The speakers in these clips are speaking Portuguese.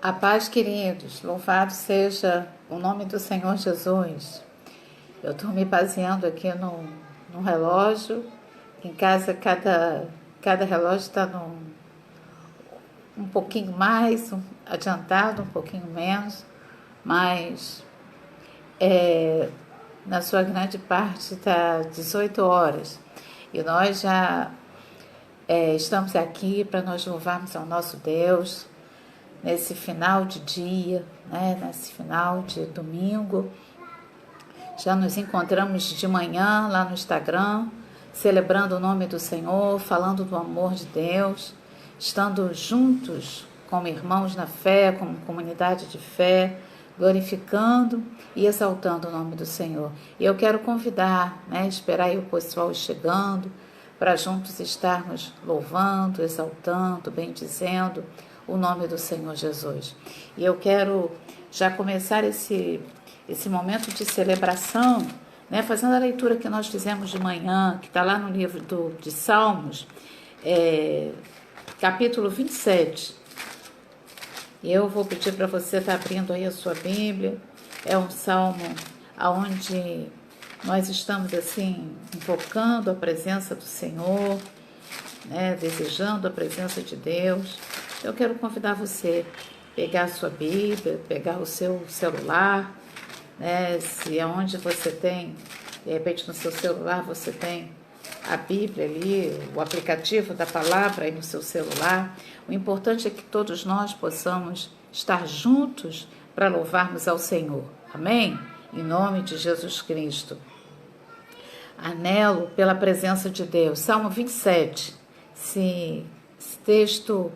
A paz, queridos, louvado seja o nome do Senhor Jesus. Eu estou me baseando aqui no relógio. Em casa, cada relógio está um pouquinho mais adiantado, um pouquinho menos, mas na sua grande parte está 18 horas. E nós já estamos aqui para nós louvarmos ao nosso Deus nesse final de dia, nesse final de domingo. Já nos encontramos de manhã lá no Instagram, celebrando o nome do Senhor, falando do amor de Deus, estando juntos como irmãos na fé, como comunidade de fé, glorificando e exaltando o nome do Senhor. E eu quero convidar, esperar aí o pessoal chegando, para juntos estarmos louvando, exaltando, bendizendo o nome do Senhor Jesus. E eu quero já começar esse momento de celebração, fazendo a leitura que nós fizemos de manhã, que está lá no livro de Salmos, capítulo 27. E eu vou pedir para você estar abrindo aí a sua Bíblia. É um salmo onde nós estamos assim invocando a presença do Senhor, desejando a presença de Deus. Eu quero convidar você a pegar a sua Bíblia, pegar o seu celular, se aonde você tem, de repente no seu celular você tem a Bíblia ali, o aplicativo da palavra aí no seu celular. O importante é que todos nós possamos estar juntos para louvarmos ao Senhor. Amém? Em nome de Jesus Cristo. Anelo pela presença de Deus. Salmo 27. Esse texto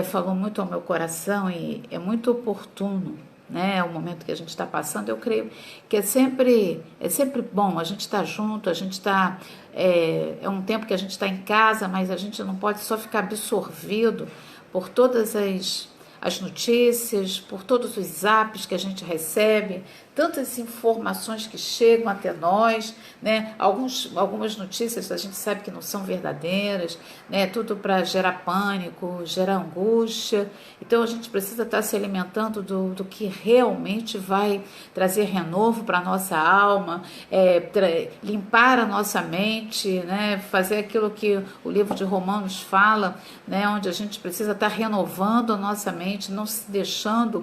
falou muito ao meu coração e é muito oportuno, o momento que a gente está passando. Eu creio que é sempre bom a gente estar junto, a gente está, é um tempo que a gente está em casa, mas a gente não pode só ficar absorvido por todas as notícias, por todos os zaps que a gente recebe, tantas informações que chegam até nós, algumas notícias a gente sabe que não são verdadeiras, tudo para gerar pânico, gerar angústia. Então a gente precisa estar se alimentando do que realmente vai trazer renovo para a nossa alma, limpar a nossa mente, fazer aquilo que o livro de Romanos fala, onde a gente precisa estar renovando a nossa mente, não se deixando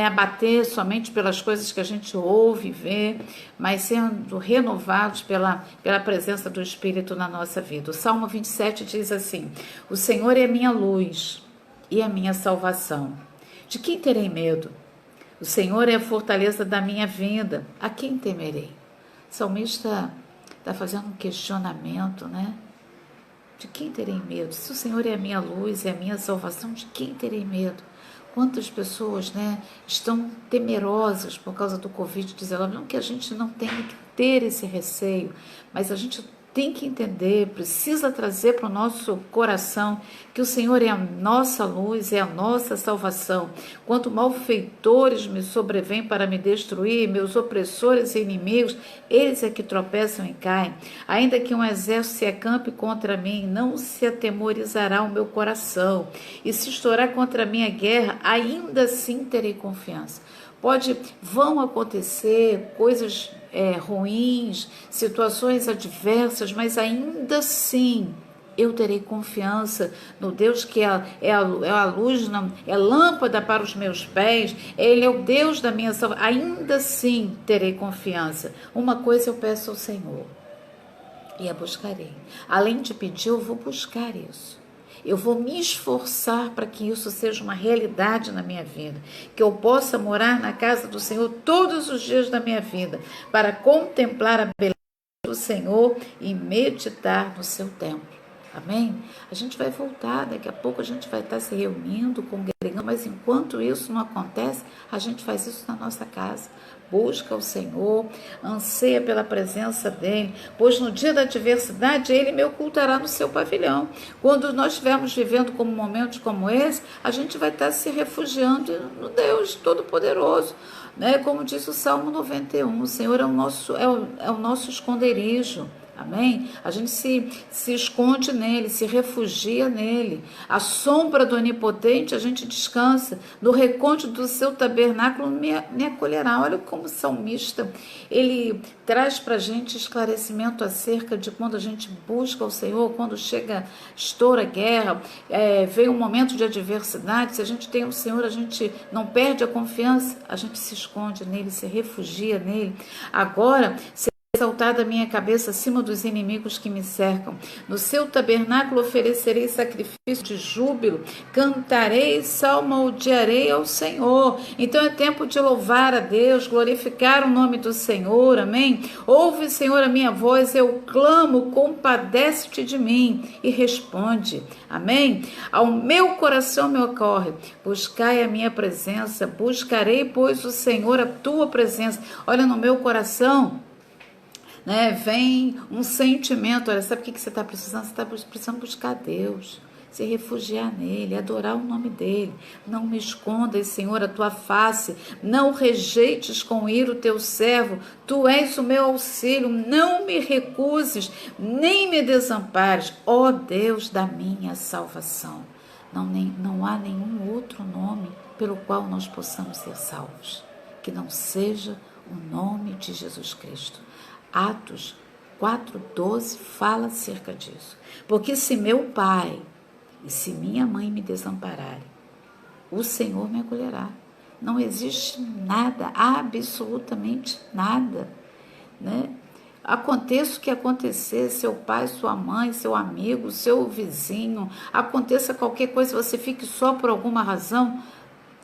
abater somente pelas coisas que a gente ouve e vê, mas sendo renovados pela presença do Espírito na nossa vida. O Salmo 27 diz assim: o Senhor é a minha luz e a minha salvação. De quem terei medo? O Senhor é a fortaleza da minha vida. A quem temerei? O salmista está fazendo um questionamento, De quem terei medo? Se o Senhor é a minha luz e a minha salvação, de quem terei medo? Quantas pessoas estão temerosas por causa do Covid-19? Não que a gente não tenha que ter esse receio, mas a gente tem que entender, precisa trazer para o nosso coração que o Senhor é a nossa luz, é a nossa salvação. Quando malfeitores me sobrevêm para me destruir, meus opressores e inimigos, eles é que tropeçam e caem. Ainda que um exército se acampe contra mim, não se atemorizará o meu coração. E se estourar contra mim a guerra, ainda assim terei confiança. Vão acontecer coisas ruins, situações adversas, mas ainda assim eu terei confiança no Deus que é a luz, é lâmpada para os meus pés, Ele é o Deus da minha salvação. Ainda assim terei confiança. Uma coisa eu peço ao Senhor e a buscarei. Além de pedir, eu vou buscar isso. Eu vou me esforçar para que isso seja uma realidade na minha vida, que eu possa morar na casa do Senhor todos os dias da minha vida, para contemplar a beleza do Senhor e meditar no seu templo. Amém? A gente vai voltar, daqui a pouco a gente vai estar se reunindo, congregando, mas enquanto isso não acontece, a gente faz isso na nossa casa. Busca o Senhor, anseia pela presença dEle, pois no dia da adversidade Ele me ocultará no seu pavilhão. Quando nós estivermos vivendo como momentos como esse, a gente vai estar se refugiando no Deus Todo-Poderoso. Como diz o Salmo 91, o Senhor é o nosso esconderijo. Amém? A gente se esconde nele, se refugia nele. A sombra do Onipotente a gente descansa. No recôndito do seu tabernáculo me acolherá. Olha como o salmista, ele traz para a gente esclarecimento acerca de quando a gente busca o Senhor, quando estoura a guerra, vem um momento de adversidade. Se a gente tem o Senhor, a gente não perde a confiança, a gente se esconde nele, se refugia nele. Agora, exaltada a minha cabeça acima dos inimigos que me cercam. No seu tabernáculo oferecerei sacrifício de júbilo, cantarei, salmodiarei ao Senhor. Então é tempo de louvar a Deus, glorificar o nome do Senhor, amém? Ouve, Senhor, a minha voz, eu clamo, compadece-te de mim e responde, amém? Ao meu coração me ocorre, buscai a minha presença, buscarei, pois, o Senhor, a tua presença. Olha, no meu coração, vem um sentimento. Olha, sabe o que você está precisando? Você está precisando buscar Deus, se refugiar nele, adorar o nome dele. Não me escondas, Senhor, a tua face, não rejeites com ira o teu servo, tu és o meu auxílio, não me recuses, nem me desampares, ó Deus da minha salvação. Não há nenhum outro nome pelo qual nós possamos ser salvos, que não seja o nome de Jesus Cristo. Atos 4:12 fala acerca disso. Porque se meu pai e se minha mãe me desampararem, o Senhor me acolherá. Não existe nada, absolutamente nada, Aconteça o que acontecer, seu pai, sua mãe, seu amigo, seu vizinho, aconteça qualquer coisa, você fique só por alguma razão,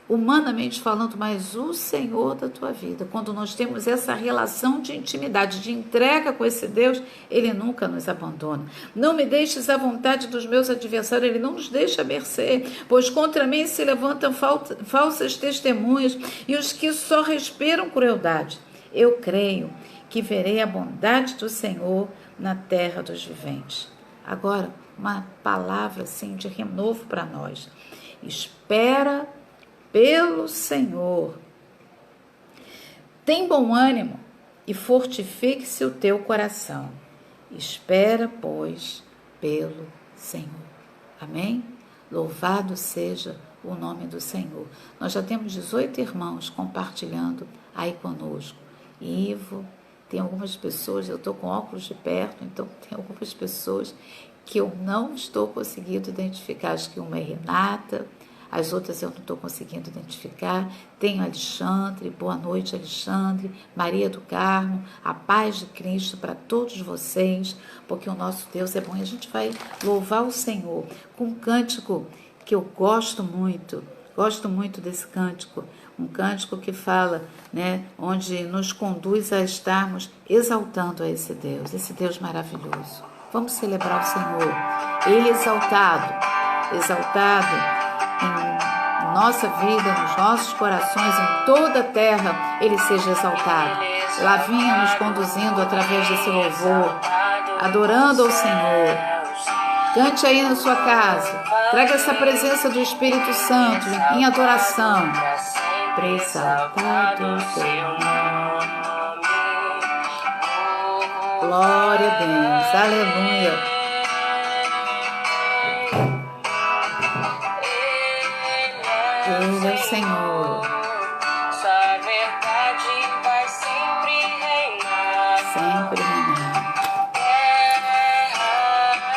humanamente falando, mas o Senhor da tua vida, quando nós temos essa relação de intimidade, de entrega com esse Deus, Ele nunca nos abandona. Não me deixes à vontade dos meus adversários, Ele não nos deixa à mercê, pois contra mim se levantam falsas testemunhas e os que só respiram crueldade. Eu creio que verei a bondade do Senhor na terra dos viventes. Agora, uma palavra assim de renovo para nós. Espera pelo Senhor. Tem bom ânimo e fortifique-se o teu coração. Espera, pois, pelo Senhor. Amém? Louvado seja o nome do Senhor. Nós já temos 18 irmãos compartilhando aí conosco. Ivo, tem algumas pessoas, eu estou com óculos de perto, então tem algumas pessoas que eu não estou conseguindo identificar. Acho que uma é Renata, as outras eu não estou conseguindo identificar. Tem Alexandre, boa noite, Alexandre, Maria do Carmo, a paz de Cristo para todos vocês, porque o nosso Deus é bom. E a gente vai louvar o Senhor com um cântico que eu gosto muito desse cântico, um cântico que fala, onde nos conduz a estarmos exaltando a esse Deus maravilhoso. Vamos celebrar o Senhor, Ele exaltado em nossa vida, nos nossos corações, em toda a terra, Ele seja exaltado. Lavinha nos conduzindo através desse louvor, adorando ao Senhor. Cante aí na sua casa, traga essa presença do Espírito Santo em adoração. Exaltado o teu nome. Glória a Deus, aleluia. Ele é o Senhor. Sua verdade vai sempre reinar. Sempre reinar. Terra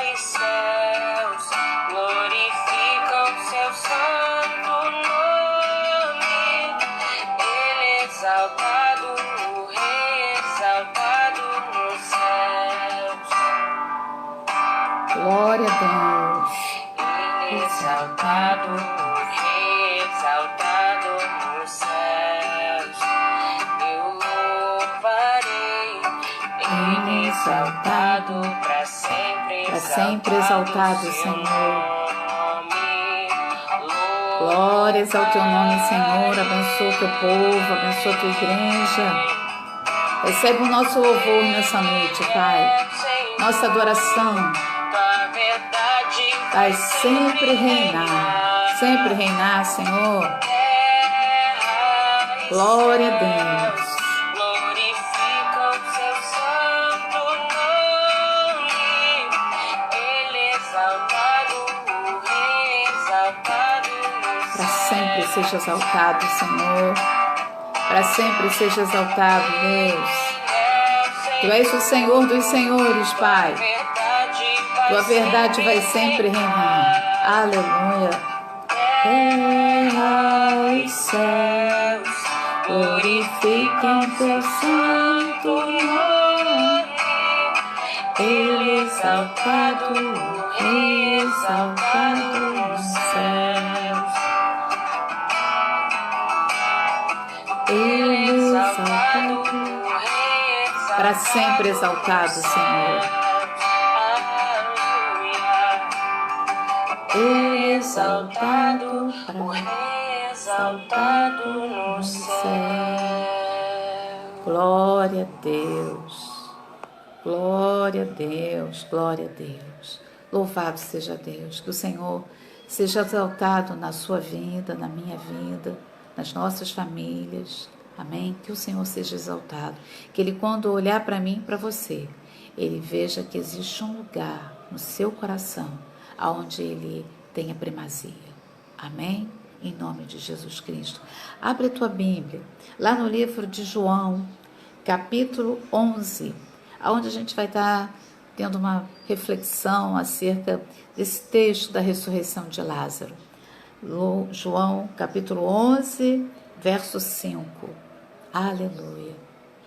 e céus glorificam seu santo nome. Ele exaltado, o Rei exaltado nos céus. Glória a Deus. Ele exaltado, exaltado nos céus, eu louvarei. Ele exaltado, para sempre exaltado, Senhor. Glórias ao teu nome, Senhor. Abençoa o teu povo, abençoa a tua igreja. Recebe o nosso louvor nessa noite, Pai. Nossa adoração vai sempre reinar, Senhor. Glória a Deus. glorifica o seu santo nome. seja exaltado, Senhor. Para sempre seja exaltado, Deus. Tu és o Senhor dos senhores, Pai. Tua verdade vai sempre reinar. Aleluia. Terra e céus glorifiquem teu santo nome. Ele exaltado, o Rei exaltado nos céus. Ele exaltado, para sempre exaltado, Senhor. Exaltado, exaltado no céu. Glória a Deus, glória a Deus, glória a Deus. Louvado seja Deus, que o Senhor seja exaltado na sua vida, na minha vida, nas nossas famílias. Amém? Que o Senhor seja exaltado. Que Ele, quando olhar para mim e para você, Ele veja que existe um lugar no seu coração aonde Ele tem a primazia. Amém? Em nome de Jesus Cristo. Abre a tua Bíblia, lá no livro de João, capítulo 11, onde a gente vai estar tendo uma reflexão acerca desse texto da ressurreição de Lázaro. João, capítulo 11, verso 5. Aleluia.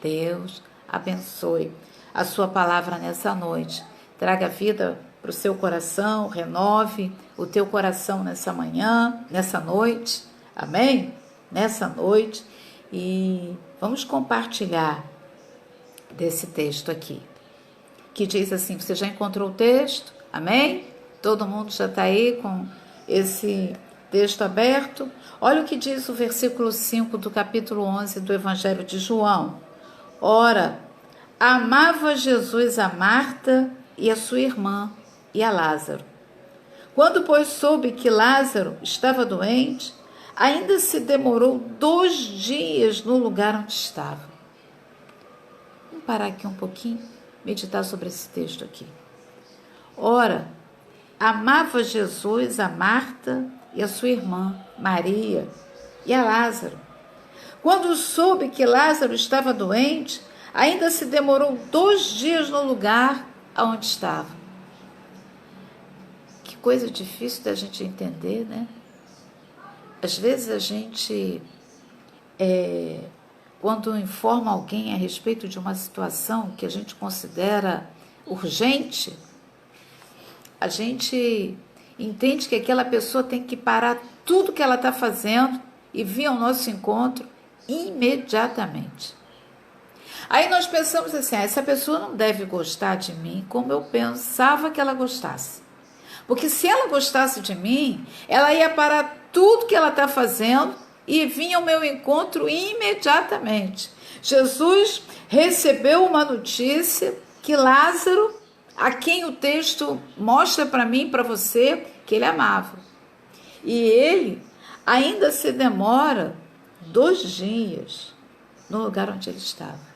Deus abençoe a sua palavra nessa noite. Traga vida para o seu coração, renove o teu coração nessa manhã, nessa noite, amém? Nessa noite, e vamos compartilhar desse texto aqui, que diz assim, você já encontrou o texto? Amém? Todo mundo já está aí com esse texto aberto? Olha o que diz o versículo 5 do capítulo 11 do Evangelho de João. Ora, amava Jesus a Marta e a sua irmã, e a Lázaro. Quando, pois, soube que Lázaro estava doente, ainda se demorou 2 dias no lugar onde estava. Vamos parar aqui um pouquinho, meditar sobre esse texto aqui. Ora, amava Jesus a Marta e a sua irmã, Maria, e a Lázaro. Quando soube que Lázaro estava doente, ainda se demorou 2 dias no lugar onde estava. Coisa difícil da gente entender, né? Às vezes a gente, quando informa alguém a respeito de uma situação que a gente considera urgente, a gente entende que aquela pessoa tem que parar tudo que ela está fazendo e vir ao nosso encontro imediatamente. Aí nós pensamos assim, essa pessoa não deve gostar de mim como eu pensava que ela gostasse. Porque se ela gostasse de mim, ela ia parar tudo que ela está fazendo e vinha ao meu encontro imediatamente. Jesus recebeu uma notícia que Lázaro, a quem o texto mostra para mim e para você, que ele amava. E ele ainda se demora 2 dias no lugar onde ele estava.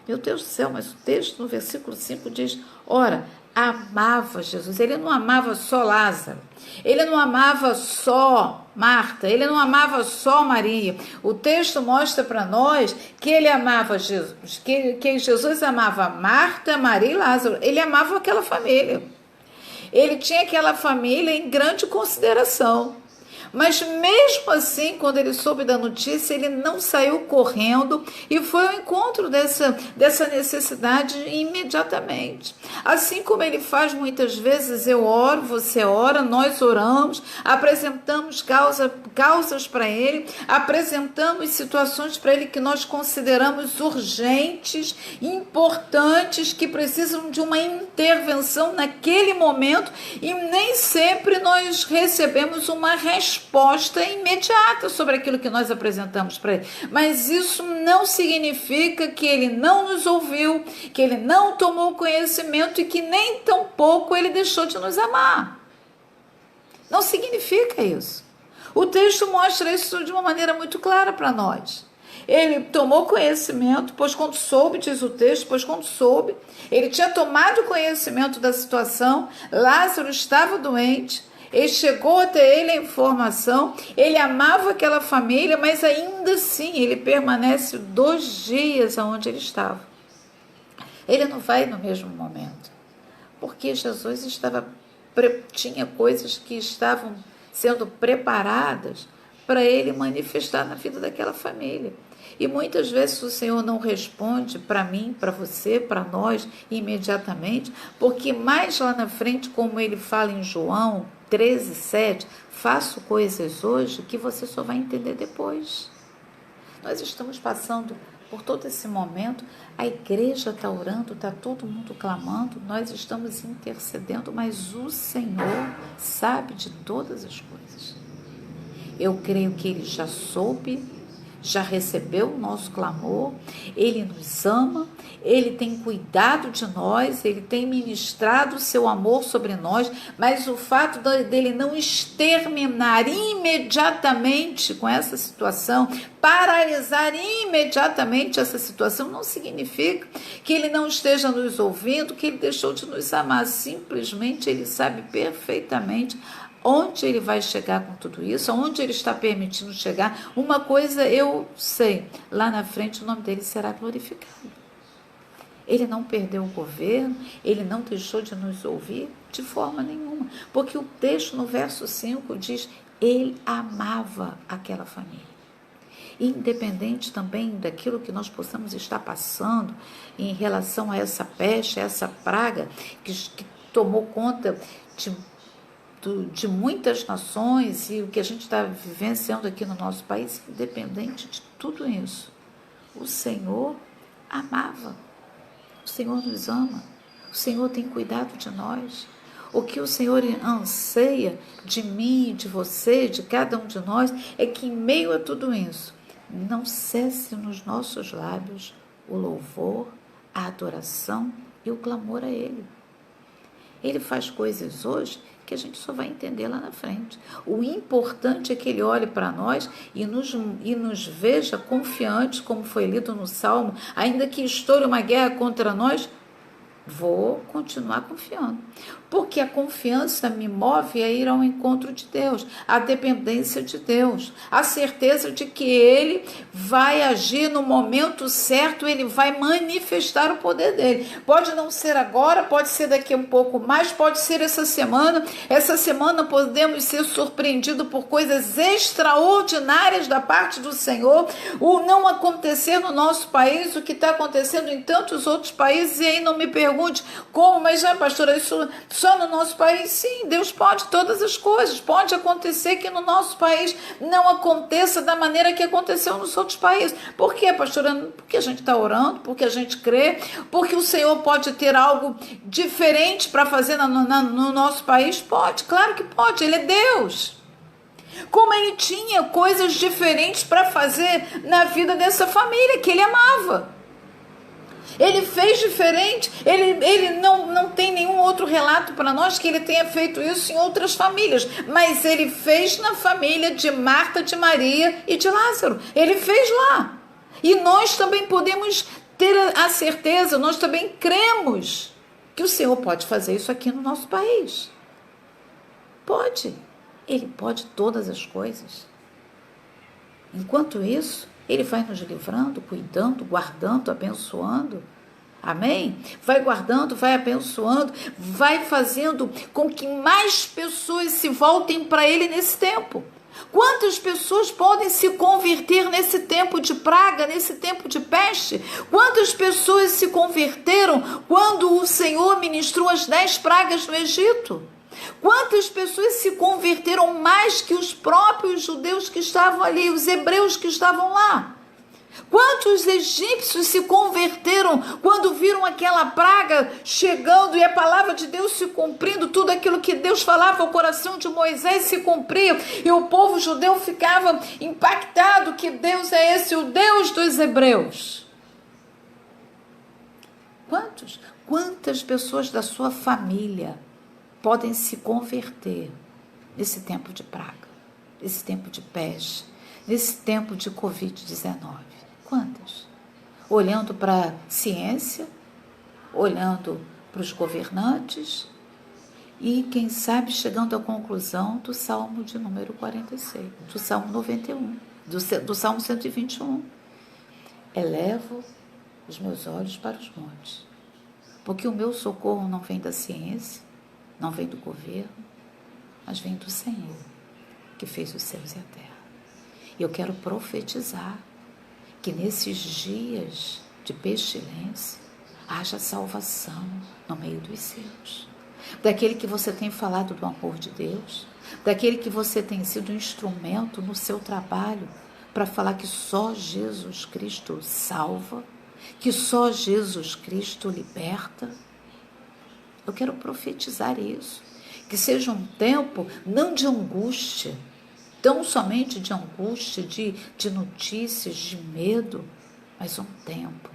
Meu Deus do céu, mas o texto no versículo 5 diz, ora, amava Jesus, ele não amava só Lázaro, ele não amava só Marta, ele não amava só Maria. O texto mostra para nós que ele amava Jesus, que Jesus amava Marta, Maria e Lázaro, ele amava aquela família, ele tinha aquela família em grande consideração. Mas mesmo assim, quando ele soube da notícia, ele não saiu correndo e foi ao encontro dessa necessidade imediatamente. Assim como ele faz muitas vezes, eu oro, você ora, nós oramos, apresentamos causas para ele, apresentamos situações para ele que nós consideramos urgentes, importantes, que precisam de uma intervenção naquele momento e nem sempre nós recebemos uma resposta imediata sobre aquilo que nós apresentamos para ele. Mas isso não significa que ele não nos ouviu, que ele não tomou conhecimento e que nem tampouco ele deixou de nos amar. Não significa isso. O texto mostra isso de uma maneira muito clara para nós. Ele tomou conhecimento, pois quando soube, diz o texto, pois quando soube, ele tinha tomado conhecimento da situação, Lázaro estava doente, Ele chegou até ele a informação, ele amava aquela família, mas ainda assim ele permanece 2 dias onde ele estava. Ele não vai no mesmo momento, porque Jesus tinha coisas que estavam sendo preparadas para ele manifestar na vida daquela família. E muitas vezes o Senhor não responde para mim, para você, para nós imediatamente, porque mais lá na frente, como ele fala em João 13:7, faço coisas hoje que você só vai entender depois. Nós estamos passando por todo esse momento, a igreja está orando, está todo mundo clamando, nós estamos intercedendo, mas o Senhor sabe de todas as coisas. Eu creio que Ele já soube, já recebeu o nosso clamor, Ele nos ama, Ele tem cuidado de nós, Ele tem ministrado o seu amor sobre nós, mas o fato dele não exterminar imediatamente com essa situação, paralisar imediatamente essa situação, não significa que Ele não esteja nos ouvindo, que Ele deixou de nos amar, simplesmente Ele sabe perfeitamente onde ele vai chegar com tudo isso, onde ele está permitindo chegar. Uma coisa eu sei, lá na frente o nome dele será glorificado. Ele não perdeu o governo, ele não deixou de nos ouvir de forma nenhuma, porque o texto no verso 5 diz, ele amava aquela família. Independente também daquilo que nós possamos estar passando em relação a essa peste, a essa praga que tomou conta de muitas nações e o que a gente está vivenciando aqui no nosso país, independente de tudo isso, o Senhor amava, o Senhor nos ama, o Senhor tem cuidado de nós. O que o Senhor anseia de mim, de você, de cada um de nós, é que em meio a tudo isso, não cesse nos nossos lábios o louvor, a adoração e o clamor a Ele. Ele faz coisas hoje que a gente só vai entender lá na frente. O importante é que Ele olhe para nós e nos veja confiantes, como foi lido no Salmo, ainda que estoure uma guerra contra nós, vou continuar confiando. Porque a confiança me move a ir ao encontro de Deus, a dependência de Deus, a certeza de que Ele vai agir no momento certo, Ele vai manifestar o poder dEle. Pode não ser agora, pode ser daqui a um pouco mais, pode ser essa semana. Essa semana podemos ser surpreendidos por coisas extraordinárias da parte do Senhor, o não acontecer no nosso país, o que está acontecendo em tantos outros países, e aí não me pergunte como, mas já, pastora, isso só no nosso país? Sim, Deus pode todas as coisas. Pode acontecer que no nosso país não aconteça da maneira que aconteceu nos outros países. Por quê, pastora? Porque a gente está orando, porque a gente crê, porque o Senhor pode ter algo diferente para fazer no nosso país? Pode, claro que pode, Ele é Deus. Como Ele tinha coisas diferentes para fazer na vida dessa família que Ele amava. Ele fez diferente, ele não tem nenhum outro relato para nós que ele tenha feito isso em outras famílias, mas ele fez na família de Marta, de Maria e de Lázaro. Ele fez lá. E nós também podemos ter a certeza, nós também cremos que o Senhor pode fazer isso aqui no nosso país. Pode. Ele pode todas as coisas. Enquanto isso, Ele vai nos livrando, cuidando, guardando, abençoando. Amém? Vai guardando, vai abençoando, vai fazendo com que mais pessoas se voltem para Ele nesse tempo. Quantas pessoas podem se converter nesse tempo de praga, nesse tempo de peste? Quantas pessoas se converteram quando o Senhor ministrou as 10 pragas no Egito? Quantas pessoas se converteram mais que os próprios judeus que estavam ali, os hebreus que estavam lá? Quantos egípcios se converteram quando viram aquela praga chegando e a palavra de Deus se cumprindo, tudo aquilo que Deus falava ao coração de Moisés se cumpria, e o povo judeu ficava impactado que Deus é esse, o Deus dos hebreus? Quantas pessoas da sua família podem se converter nesse tempo de praga, nesse tempo de peste, nesse tempo de Covid-19? Quantas? Olhando para a ciência, olhando para os governantes, E quem sabe chegando à conclusão do Salmo de número 46, do Salmo 91, do Salmo 121. Elevo os meus olhos para os montes, porque o meu socorro não vem da ciência, não vem do governo, mas vem do Senhor, que fez os céus e a terra. E eu quero profetizar que nesses dias de pestilência haja salvação no meio dos seus. Daquele que você tem falado do amor de Deus, daquele que você tem sido um instrumento no seu trabalho para falar que só Jesus Cristo salva, que só Jesus Cristo liberta. Eu quero profetizar isso, que seja um tempo não de angústia, tão somente de angústia, de notícias, de medo, mas um tempo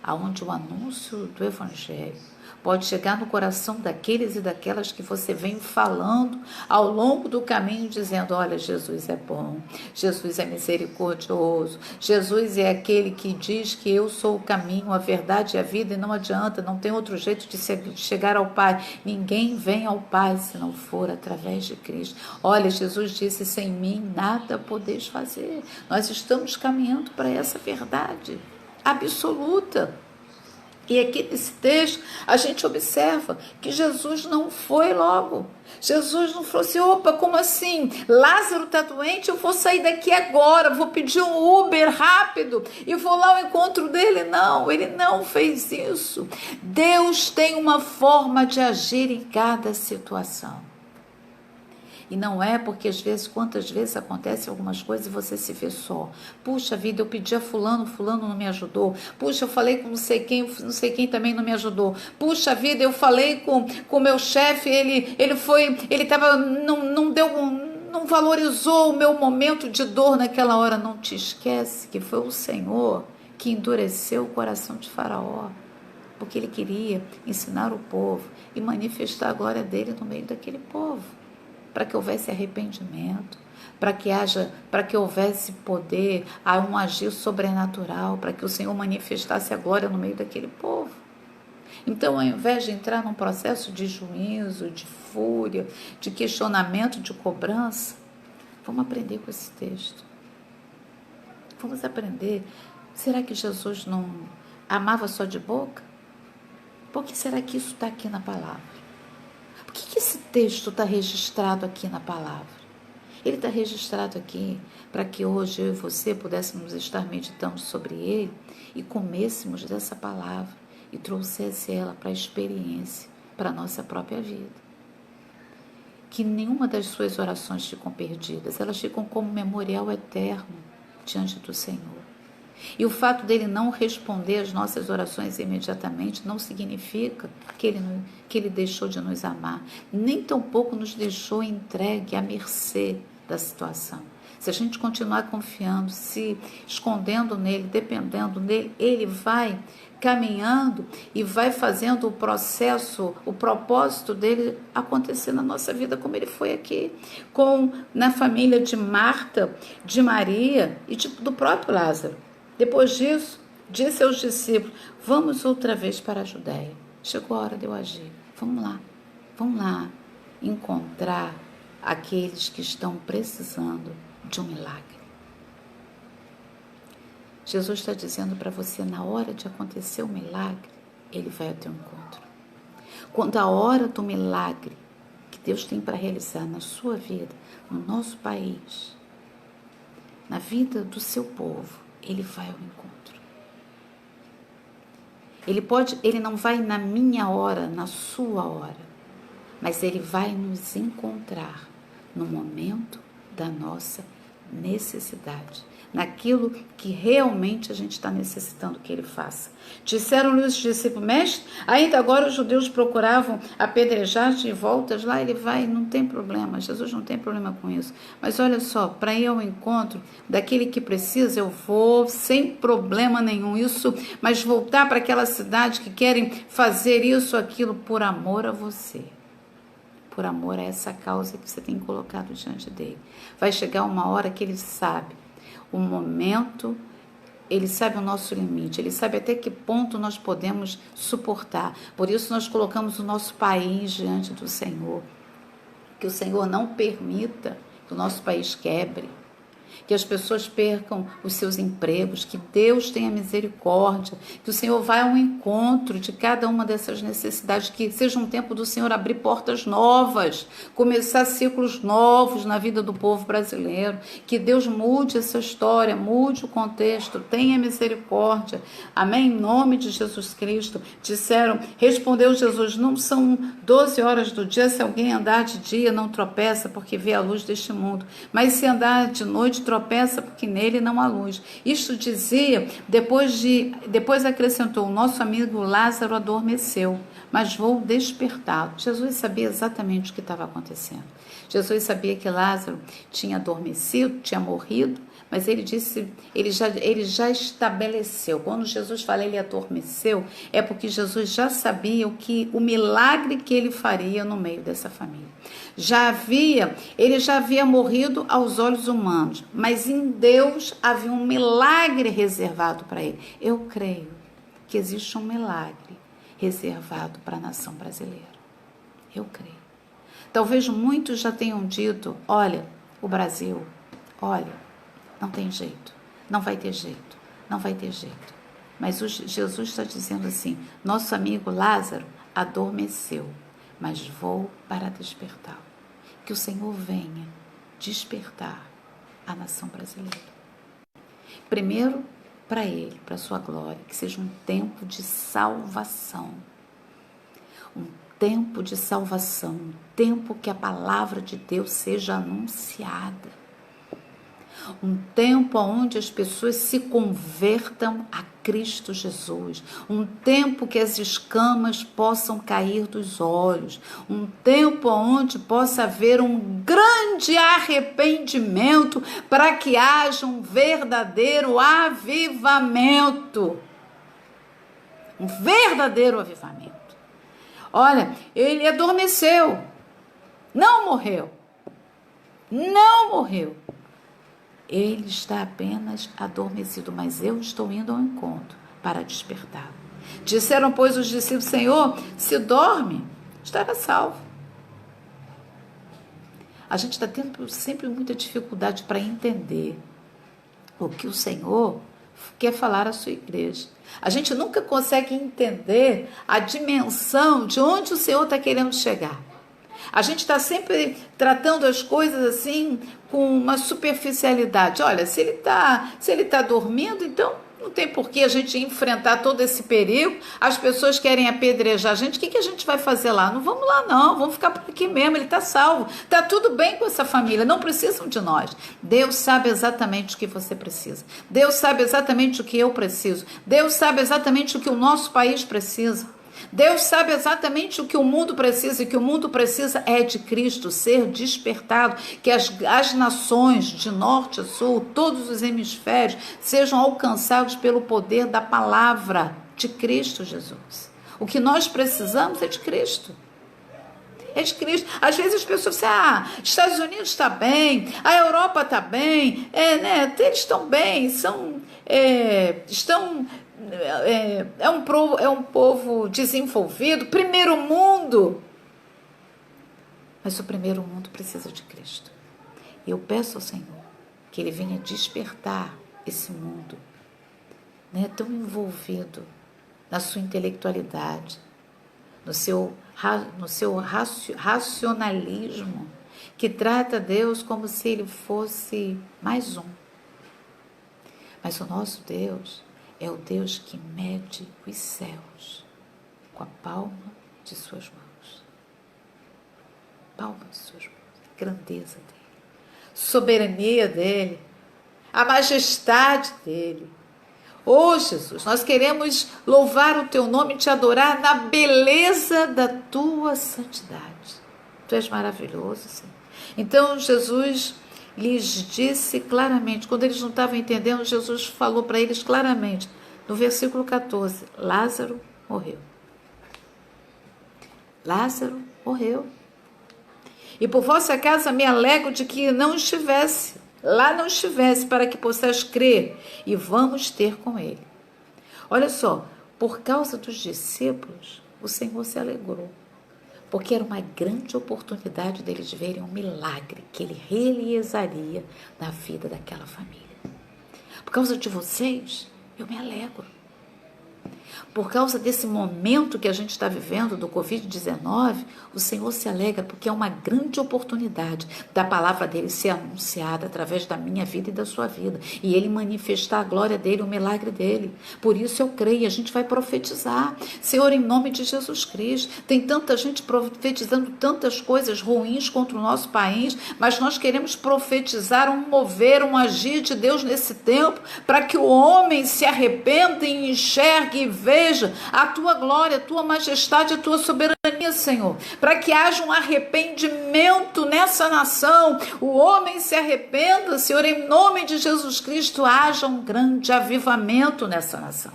onde o anúncio do Evangelho pode chegar no coração daqueles e daquelas que você vem falando ao longo do caminho, dizendo: olha, Jesus é bom, Jesus é misericordioso, Jesus é aquele que diz que eu sou o caminho, a verdade e a vida, e não adianta, não tem outro jeito de chegar ao Pai. Ninguém vem ao Pai se não for através de Cristo. Olha, Jesus disse: sem mim nada podeis fazer. Nós estamos caminhando para essa verdade absoluta. E aqui nesse texto a gente observa que Jesus não foi logo. Jesus não falou assim: opa, como assim? Lázaro está doente, eu vou sair daqui agora, vou pedir um Uber rápido e vou lá ao encontro dele. Não, ele não fez isso. Deus tem uma forma de agir em cada situação. E não é porque às vezes, quantas vezes acontecem algumas coisas e você se vê só. Puxa vida, eu pedi a fulano não me ajudou. Puxa, eu falei com não sei quem também não me ajudou. Puxa vida, eu falei com o meu chefe, não valorizou o meu momento de dor naquela hora. Não te esquece que foi o Senhor que endureceu o coração de Faraó, porque ele queria ensinar o povo e manifestar a glória dele no meio daquele povo, para que houvesse arrependimento, para que houvesse poder, um agir sobrenatural, para que o Senhor manifestasse a glória no meio daquele povo. Então, ao invés de entrar num processo de juízo, de fúria, de questionamento, de cobrança, vamos aprender com esse texto. Vamos aprender. Será que Jesus não amava só de boca? Por que será que isso está aqui na palavra? Por que esse texto está registrado aqui na palavra? Ele está registrado aqui para que hoje eu e você pudéssemos estar meditando sobre ele e comêssemos dessa palavra e trouxesse ela para a experiência, para a nossa própria vida. Que nenhuma das suas orações ficam perdidas, elas ficam como memorial eterno diante do Senhor. E o fato dele não responder às nossas orações imediatamente não significa que ele deixou de nos amar, nem tampouco nos deixou entregue à mercê da situação. Se a gente continuar confiando, se escondendo nele, dependendo dele, ele vai caminhando e vai fazendo o processo, o propósito dele acontecer na nossa vida, como ele foi aqui, na família de Marta, de Maria e do próprio Lázaro. Depois disso, disse aos discípulos: vamos outra vez para a Judéia. Chegou a hora de eu agir. Vamos lá encontrar aqueles que estão precisando de um milagre. Jesus está dizendo para você, na hora de acontecer o milagre, ele vai ao teu encontro. Quando a hora do milagre que Deus tem para realizar na sua vida, no nosso país, na vida do seu povo, ele vai ao encontro. Ele não vai na minha hora, na sua hora, mas ele vai nos encontrar no momento da nossa necessidade, naquilo que realmente a gente está necessitando que ele faça. Disseram-lhe os discípulos: mestre, ainda agora os judeus procuravam apedrejar de voltas. Lá ele vai, não tem problema, Jesus não tem problema com isso. Mas olha só, para ir ao encontro daquele que precisa, eu vou sem problema nenhum. Mas voltar para aquela cidade que querem fazer isso, aquilo, por amor a você. Por amor a essa causa que você tem colocado diante dele. Vai chegar uma hora que ele sabe o momento Ele sabe o nosso limite, Ele sabe até que ponto nós podemos suportar. Por isso nós colocamos o nosso país diante do Senhor. Que o Senhor não permita que o nosso país quebre, que as pessoas percam os seus empregos, que Deus tenha misericórdia, que o Senhor vá ao encontro de cada uma dessas necessidades, que seja um tempo do Senhor abrir portas novas, começar ciclos novos na vida do povo brasileiro, que Deus mude essa história, mude o contexto, tenha misericórdia, amém? Em nome de Jesus Cristo. Respondeu Jesus, não são 12 horas do dia, se alguém andar de dia não tropeça porque vê a luz deste mundo, mas se andar de noite tropeça porque nele não há luz. Isto dizia, depois acrescentou, o nosso amigo Lázaro adormeceu, mas vou despertá-lo. Jesus sabia exatamente o que estava acontecendo. Jesus sabia que Lázaro tinha adormecido, tinha morrido, mas ele já estabeleceu. Quando Jesus fala ele adormeceu, é porque Jesus já sabia o milagre que ele faria no meio dessa família. Ele já havia morrido aos olhos humanos, mas em Deus havia um milagre reservado para ele. Eu creio que existe um milagre reservado para a nação brasileira. Eu creio. Talvez muitos já tenham dito, olha, o Brasil, olha, não tem jeito, não vai ter jeito, não vai ter jeito. Mas Jesus está dizendo assim, nosso amigo Lázaro adormeceu, mas vou para despertá-lo. Que o Senhor venha despertar a nação brasileira. Primeiro, para Ele, para a sua glória, que seja um tempo de salvação. Um tempo de salvação, um tempo que a palavra de Deus seja anunciada. Um tempo onde as pessoas se convertam a Cristo Jesus. Um tempo que as escamas possam cair dos olhos. Um tempo onde possa haver um grande arrependimento para que haja um verdadeiro avivamento. Um verdadeiro avivamento. Olha, ele adormeceu. Não morreu. Não morreu. Ele está apenas adormecido, mas eu estou indo ao encontro para despertá-lo. Disseram, pois, os discípulos, Senhor, se dorme, estará salvo. A gente está tendo sempre muita dificuldade para entender o que o Senhor quer falar à sua igreja. A gente nunca consegue entender a dimensão de onde o Senhor está querendo chegar. A gente está sempre tratando as coisas assim com uma superficialidade. Olha, se ele tá dormindo, então não tem por que a gente enfrentar todo esse perigo. As pessoas querem apedrejar a gente. O que a gente vai fazer lá? Não vamos lá não, vamos ficar por aqui mesmo. Ele está salvo, está tudo bem com essa família, não precisam de nós. Deus sabe exatamente o que você precisa. Deus sabe exatamente o que eu preciso. Deus sabe exatamente o que o nosso país precisa. Deus sabe exatamente o que o mundo precisa, e que o mundo precisa é de Cristo ser despertado, que as nações de norte a sul, todos os hemisférios, sejam alcançados pelo poder da palavra de Cristo Jesus. O que nós precisamos é de Cristo. É de Cristo. Às vezes as pessoas dizem, Estados Unidos está bem, a Europa está bem, eles estão bem, é um povo desenvolvido, primeiro mundo. Mas o primeiro mundo precisa de Cristo. E eu peço ao Senhor que Ele venha despertar esse mundo, tão envolvido na sua intelectualidade, no seu racionalismo, que trata Deus como se Ele fosse mais um. Mas o nosso Deus é o Deus que mede os céus com a palma de suas mãos. Palma de suas mãos. A grandeza dele. Soberania dele. A majestade dele. Oh, Jesus, nós queremos louvar o teu nome e te adorar na beleza da tua santidade. Tu és maravilhoso, Senhor. Então, Jesus lhes disse claramente, quando eles não estavam entendendo, Jesus falou para eles claramente, no versículo 14, Lázaro morreu. Lázaro morreu. E por vossa casa me alegro de que não estivesse, lá não estivesse, para que possais crer e vamos ter com ele. Olha só, por causa dos discípulos, o Senhor se alegrou, porque era uma grande oportunidade deles verem um milagre que ele realizaria na vida daquela família. Por causa de vocês, eu me alegro. Por causa desse momento que a gente está vivendo do Covid-19, o Senhor se alegra porque é uma grande oportunidade da palavra dele ser anunciada através da minha vida e da sua vida. E ele manifestar a glória dele, o milagre dele. Por isso eu creio, a gente vai profetizar. Senhor, em nome de Jesus Cristo, tem tanta gente profetizando tantas coisas ruins contra o nosso país, mas nós queremos profetizar um mover, um agir de Deus nesse tempo, para que o homem se arrependa e enxergue e veja a tua glória, a tua majestade, a tua soberania, Senhor, para que haja um arrependimento nessa nação, o homem se arrependa, Senhor, em nome de Jesus Cristo, haja um grande avivamento nessa nação.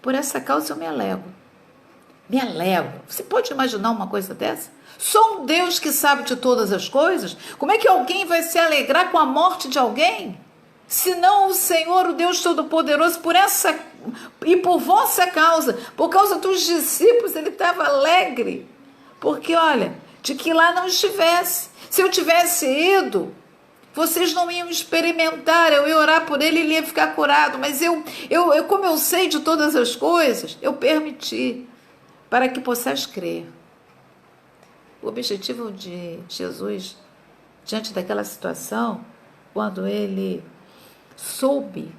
Por essa causa eu me alegro. Me alegro. Você pode imaginar uma coisa dessa? Só um Deus que sabe de todas as coisas? Como é que alguém vai se alegrar com a morte de alguém? Senão o Senhor, o Deus Todo-Poderoso, por essa e por vossa causa, por causa dos discípulos, ele estava alegre, porque olha, de que lá não estivesse. Se eu tivesse ido, vocês não iam experimentar, eu ia orar por ele, ele ia ficar curado, mas eu como eu sei de todas as coisas, eu permiti, para que possais crer. O objetivo de Jesus, diante daquela situação, quando ele soube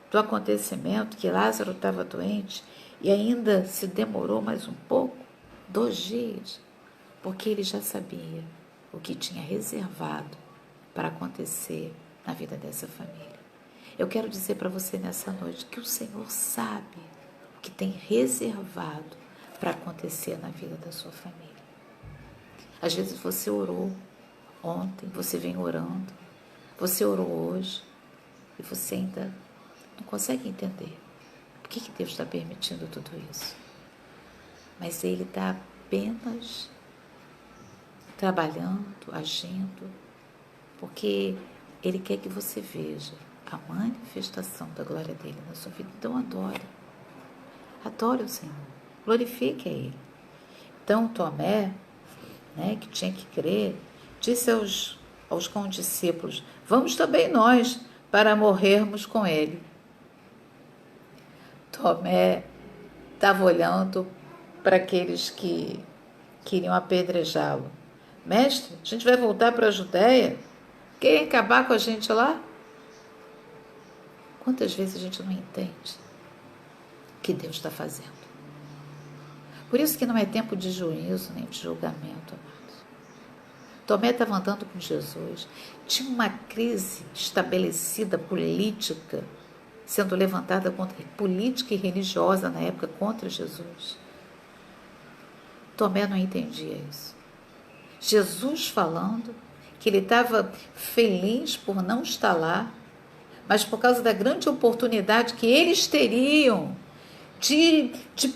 do acontecimento que Lázaro estava doente e ainda se demorou mais um pouco, 2 dias, porque ele já sabia o que tinha reservado para acontecer na vida dessa família. Eu quero dizer para você nessa noite que o Senhor sabe o que tem reservado para acontecer na vida da sua família. Às vezes você orou ontem, você vem orando, você orou hoje, e você ainda não consegue entender por que Deus está permitindo tudo isso. Mas Ele está apenas trabalhando, agindo, porque Ele quer que você veja a manifestação da glória dEle na sua vida. Então adore. Adore o Senhor. Glorifique a Ele. Então Tomé, que tinha que crer, disse aos condiscípulos: vamos também nós para morrermos com ele. Tomé estava olhando para aqueles que queriam apedrejá-lo. Mestre, a gente vai voltar para a Judéia? Querem acabar com a gente lá? Quantas vezes a gente não entende o que Deus está fazendo? Por isso que não é tempo de juízo nem de julgamento, amados. Tomé estava andando com Jesus. Tinha uma crise estabelecida política, sendo levantada política e religiosa na época contra Jesus. Tomé não entendia isso. Jesus falando que ele estava feliz por não estar lá, mas por causa da grande oportunidade que eles teriam de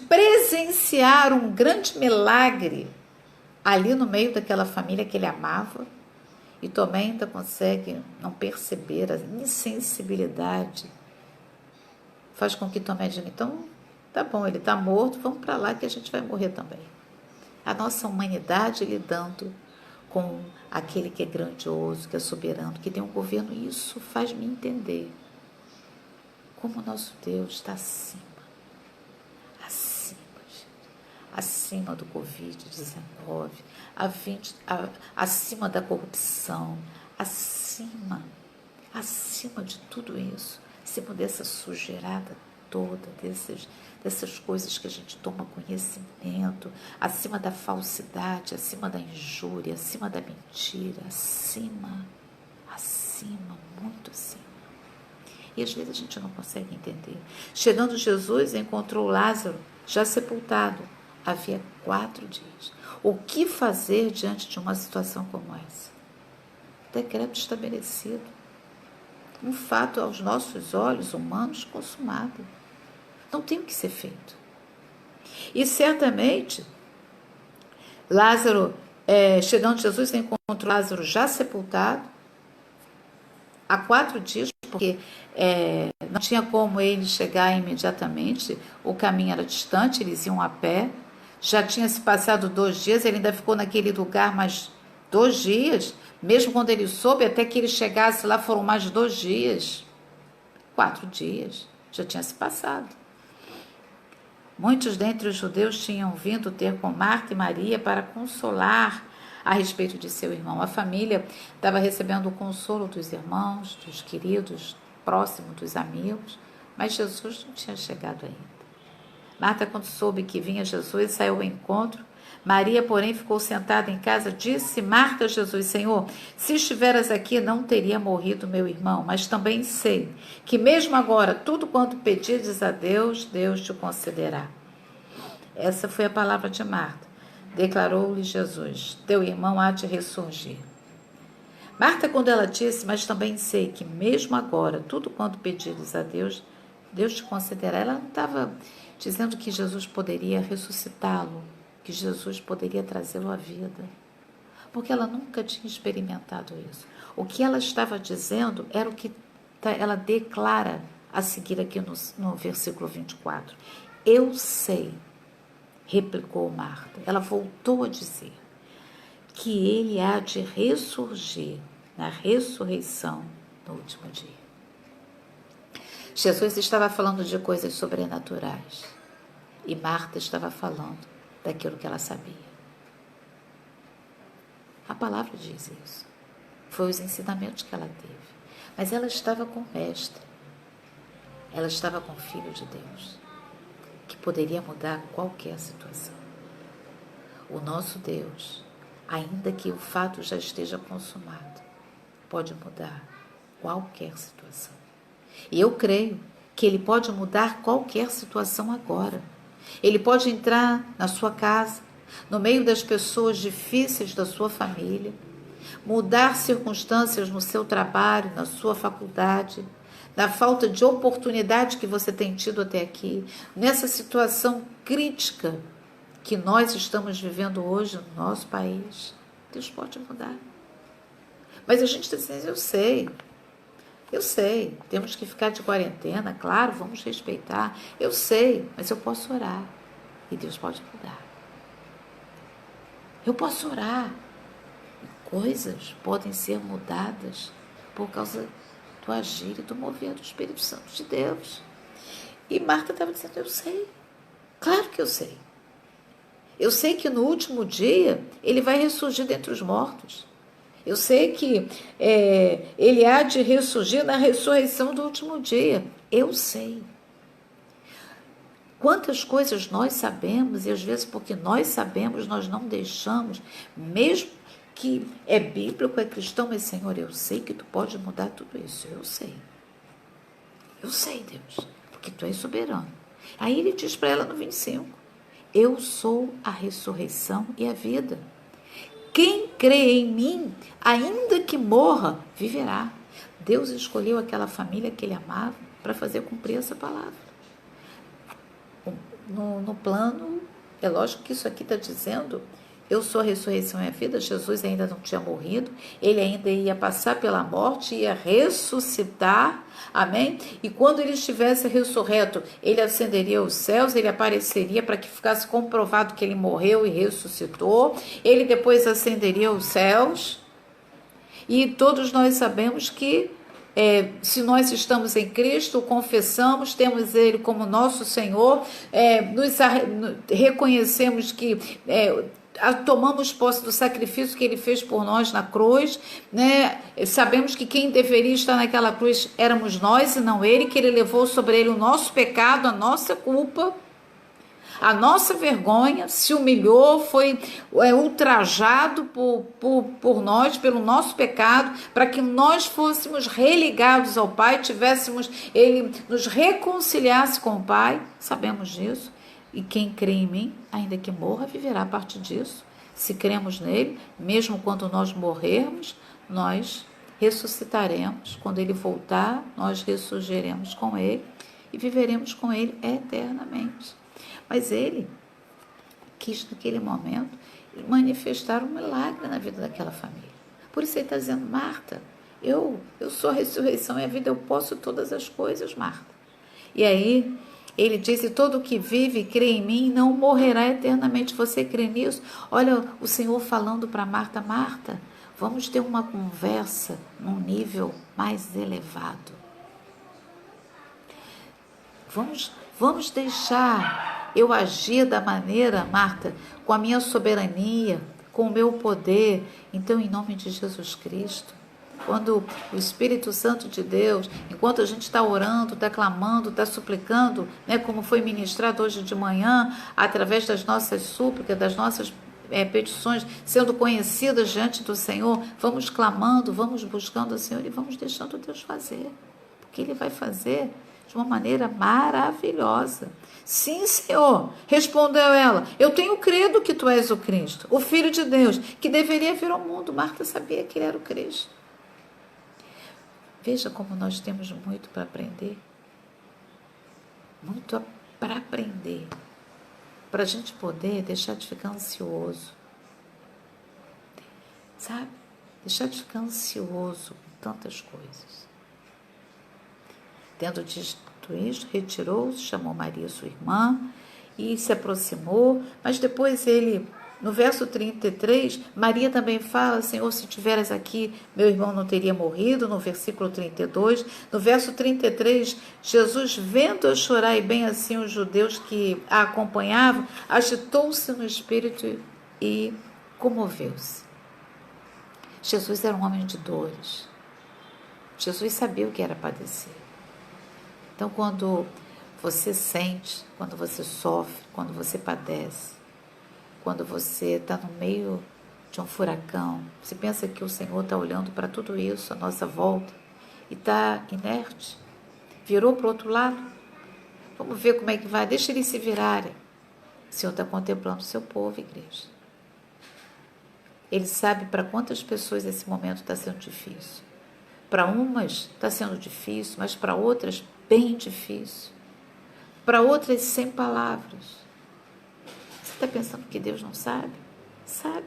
presenciar um grande milagre ali no meio daquela família que ele amava. E Tomé ainda consegue não perceber a insensibilidade. Faz com que Tomé diga: então, tá bom, ele está morto, vamos para lá que a gente vai morrer também. A nossa humanidade lidando com aquele que é grandioso, que é soberano, que tem um governo, isso faz-me entender como o nosso Deus está acima do Covid-19, acima da corrupção, acima de tudo isso, acima dessa sujeirada toda, dessas coisas que a gente toma conhecimento, acima da falsidade, acima da injúria, acima da mentira, acima, muito acima. E às vezes a gente não consegue entender. Chegando Jesus, encontrou Lázaro já sepultado. Havia 4 dias. O que fazer diante de uma situação como essa? Decreto estabelecido. Um fato aos nossos olhos humanos consumado. Não tem o que ser feito. E certamente, Lázaro, chegando Jesus, encontrou Lázaro já sepultado. há 4 dias, porque não tinha como ele chegar imediatamente, o caminho era distante, eles iam a pé, já tinha se passado 2 dias, ele ainda ficou naquele lugar mais 2 dias, mesmo quando ele soube, até que ele chegasse lá foram mais 2 dias, 4 dias, já tinha se passado. Muitos dentre os judeus tinham vindo ter com Marta e Maria para consolar a respeito de seu irmão. A família estava recebendo o consolo dos irmãos, dos queridos, próximos dos amigos, mas Jesus não tinha chegado ainda. Marta, quando soube que vinha Jesus, saiu ao encontro. Maria, porém, ficou sentada em casa. Disse Marta a Jesus: Senhor, se estiveras aqui, não teria morrido meu irmão, mas também sei que mesmo agora, tudo quanto pedires a Deus, Deus te concederá. Essa foi a palavra de Marta. Declarou-lhe Jesus: teu irmão há de ressurgir. Marta, quando ela disse, mas também sei que mesmo agora, tudo quanto pedires a Deus, Deus te concederá. Ela não estava dizendo que Jesus poderia ressuscitá-lo, que Jesus poderia trazê-lo à vida, porque ela nunca tinha experimentado isso. O que ela estava dizendo era o que ela declara a seguir aqui no versículo 24. Eu sei, replicou Marta. Ela voltou a dizer que ele há de ressurgir na ressurreição no último dia. Jesus estava falando de coisas sobrenaturais e Marta estava falando daquilo que ela sabia. A palavra diz isso. Foi os ensinamentos que ela teve. Mas ela estava com o Mestre. Ela estava com o Filho de Deus, que poderia mudar qualquer situação. O nosso Deus, ainda que o fato já esteja consumado, pode mudar qualquer situação. E eu creio que Ele pode mudar qualquer situação agora. Ele pode entrar na sua casa, no meio das pessoas difíceis da sua família, mudar circunstâncias no seu trabalho, na sua faculdade, na falta de oportunidade que você tem tido até aqui, nessa situação crítica que nós estamos vivendo hoje no nosso país. Deus pode mudar. Mas a gente está dizendo, eu sei, temos que ficar de quarentena, claro, vamos respeitar. Eu sei, mas eu posso orar e Deus pode mudar. Eu posso orar. Coisas podem ser mudadas por causa do agir e do mover do Espírito Santo de Deus. E Marta estava dizendo, eu sei, claro que eu sei. Eu sei que no último dia ele vai ressurgir dentre os mortos. Eu sei que ele há de ressurgir na ressurreição do último dia. Eu sei. Quantas coisas nós sabemos, e às vezes porque nós sabemos, nós não deixamos, mesmo que é bíblico, é cristão, mas Senhor, eu sei que Tu pode mudar tudo isso. Eu sei. Eu sei, Deus, porque Tu és soberano. Aí ele diz para ela no 25, eu sou a ressurreição e a vida. Quem crê em mim, ainda que morra, viverá. Deus escolheu aquela família que Ele amava para fazer cumprir essa palavra. No plano, é lógico que isso aqui está dizendo, eu sou a ressurreição e a vida. Jesus ainda não tinha morrido, Ele ainda ia passar pela morte, ia ressuscitar, amém? E quando Ele estivesse ressurreto, Ele ascenderia os céus, Ele apareceria para que ficasse comprovado que Ele morreu e ressuscitou, Ele depois ascenderia os céus, e todos nós sabemos que se nós estamos em Cristo, confessamos, temos Ele como nosso Senhor, reconhecemos que tomamos posse do sacrifício que Ele fez por nós na cruz, né? Sabemos que quem deveria estar naquela cruz éramos nós e não Ele, que Ele levou sobre Ele o nosso pecado, a nossa culpa, a nossa vergonha, se humilhou, foi ultrajado por nós, pelo nosso pecado, para que nós fôssemos religados ao Pai, Ele nos reconciliasse com o Pai, sabemos disso, e quem crê em mim, ainda que morra, viverá a partir disso. Se cremos nele, mesmo quando nós morrermos, nós ressuscitaremos, quando Ele voltar, nós ressurgiremos com Ele e viveremos com Ele eternamente. Mas Ele quis, naquele momento, manifestar um milagre na vida daquela família. Por isso Ele está dizendo, Marta, Eu sou a ressurreição e a vida, eu posso todas as coisas, Marta. E aí, ele diz, e todo que vive e crê em mim não morrerá eternamente. Você crê nisso? Olha o Senhor falando para Marta, Marta, vamos ter uma conversa num nível mais elevado. Vamos deixar eu agir da maneira, Marta, com a minha soberania, com o meu poder. Então, em nome de Jesus Cristo, quando o Espírito Santo de Deus, enquanto a gente está orando, está clamando, está suplicando, né, como foi ministrado hoje de manhã, através das nossas súplicas, das nossas petições sendo conhecidas diante do Senhor, vamos clamando, vamos buscando o Senhor e vamos deixando Deus fazer, porque Ele vai fazer de uma maneira maravilhosa. Sim, Senhor, respondeu ela, eu tenho credo que Tu és o Cristo, o Filho de Deus, que deveria vir ao mundo. Marta sabia que Ele era o Cristo. Veja como nós temos muito para aprender. Muito para aprender. Para a gente poder deixar de ficar ansioso. Sabe? Deixar de ficar ansioso com tantas coisas. Tendo dito isto, retirou-se, chamou Maria, sua irmã, e se aproximou, mas depois ele, no verso 33, Maria também fala, Senhor, se tiveras aqui, meu irmão não teria morrido, no versículo 32, no verso 33, Jesus, vendo-a chorar, e bem assim os judeus que a acompanhavam, agitou-se no espírito e comoveu-se. Jesus era um homem de dores. Jesus sabia o que era padecer. Então, quando você sente, quando você sofre, quando você padece, quando você está no meio de um furacão, você pensa que o Senhor está olhando para tudo isso à nossa volta e está inerte, virou para o outro lado. Vamos ver como é que vai, deixa eles se virarem. O Senhor está contemplando o seu povo, igreja. Ele sabe para quantas pessoas esse momento está sendo difícil. Para umas está sendo difícil, mas para outras bem difícil. Para outras sem palavras. Você está pensando que Deus não sabe? Sabe.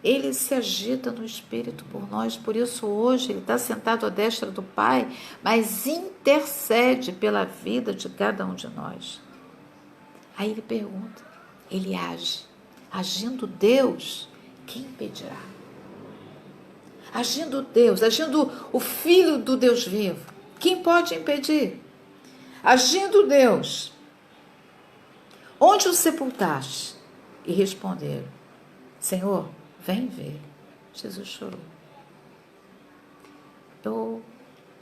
Ele se agita no Espírito por nós, por isso hoje ele está sentado à destra do Pai, mas intercede pela vida de cada um de nós. Aí ele pergunta, ele age. Agindo Deus, quem impedirá? Agindo Deus, agindo o Filho do Deus vivo, quem pode impedir? Agindo Deus, onde o sepultaste? E responderam, Senhor, vem ver. Jesus chorou.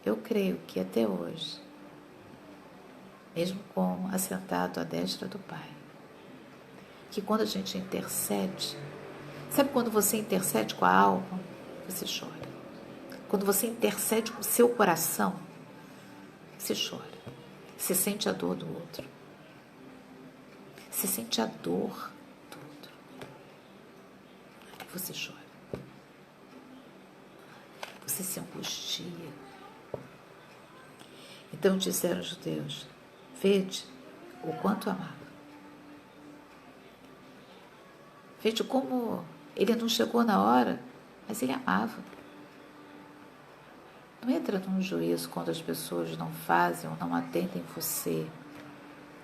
Eu creio que até hoje, mesmo com assentado à destra do Pai, que quando a gente intercede, sabe quando você intercede com a alma, você chora. Quando você intercede com o seu coração, você chora. Você sente a dor do outro. Você sente a dor do outro. Você chora. Você se angustia. Então disseram os judeus, vede o quanto amava. Vede como ele não chegou na hora, mas ele amava. Não entra num juízo quando as pessoas não fazem ou não atendem você.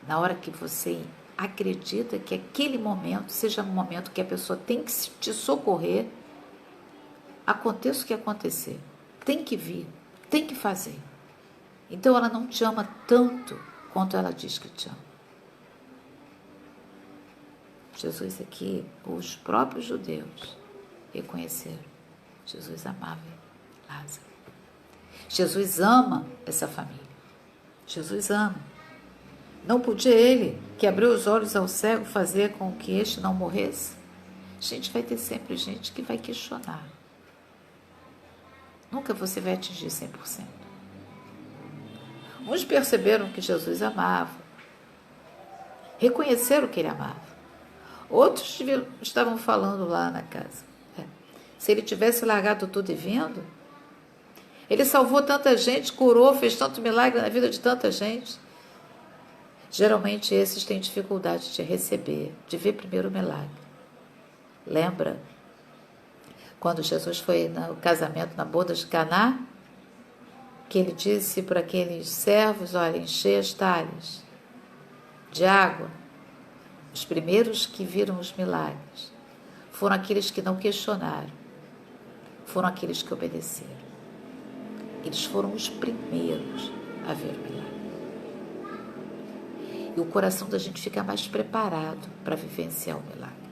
Na hora que você acredita que aquele momento seja um momento que a pessoa tem que te socorrer, aconteça o que acontecer, tem que vir, tem que fazer. Então ela não te ama tanto quanto ela diz que te ama. Jesus aqui, os próprios judeus reconheceram, Jesus amava Lázaro. Jesus ama essa família. Jesus ama. Não podia ele, que abriu os olhos ao cego, fazer com que este não morresse? Gente, vai ter sempre gente que vai questionar. Nunca você vai atingir 100%. Uns perceberam que Jesus amava. Reconheceram que ele amava. Outros estavam falando lá na casa. Se ele tivesse largado tudo e vindo, ele salvou tanta gente, curou, fez tanto milagre na vida de tanta gente. Geralmente esses têm dificuldade de receber, de ver primeiro o milagre. Lembra Quando Jesus foi no casamento, na boda de Caná, que ele disse para aqueles servos, olha, encher as talhas de água. Os primeiros que viram os milagres foram aqueles que não questionaram, foram aqueles que obedeceram. Eles foram os primeiros a ver o milagre. E o coração da gente fica mais preparado para vivenciar o milagre.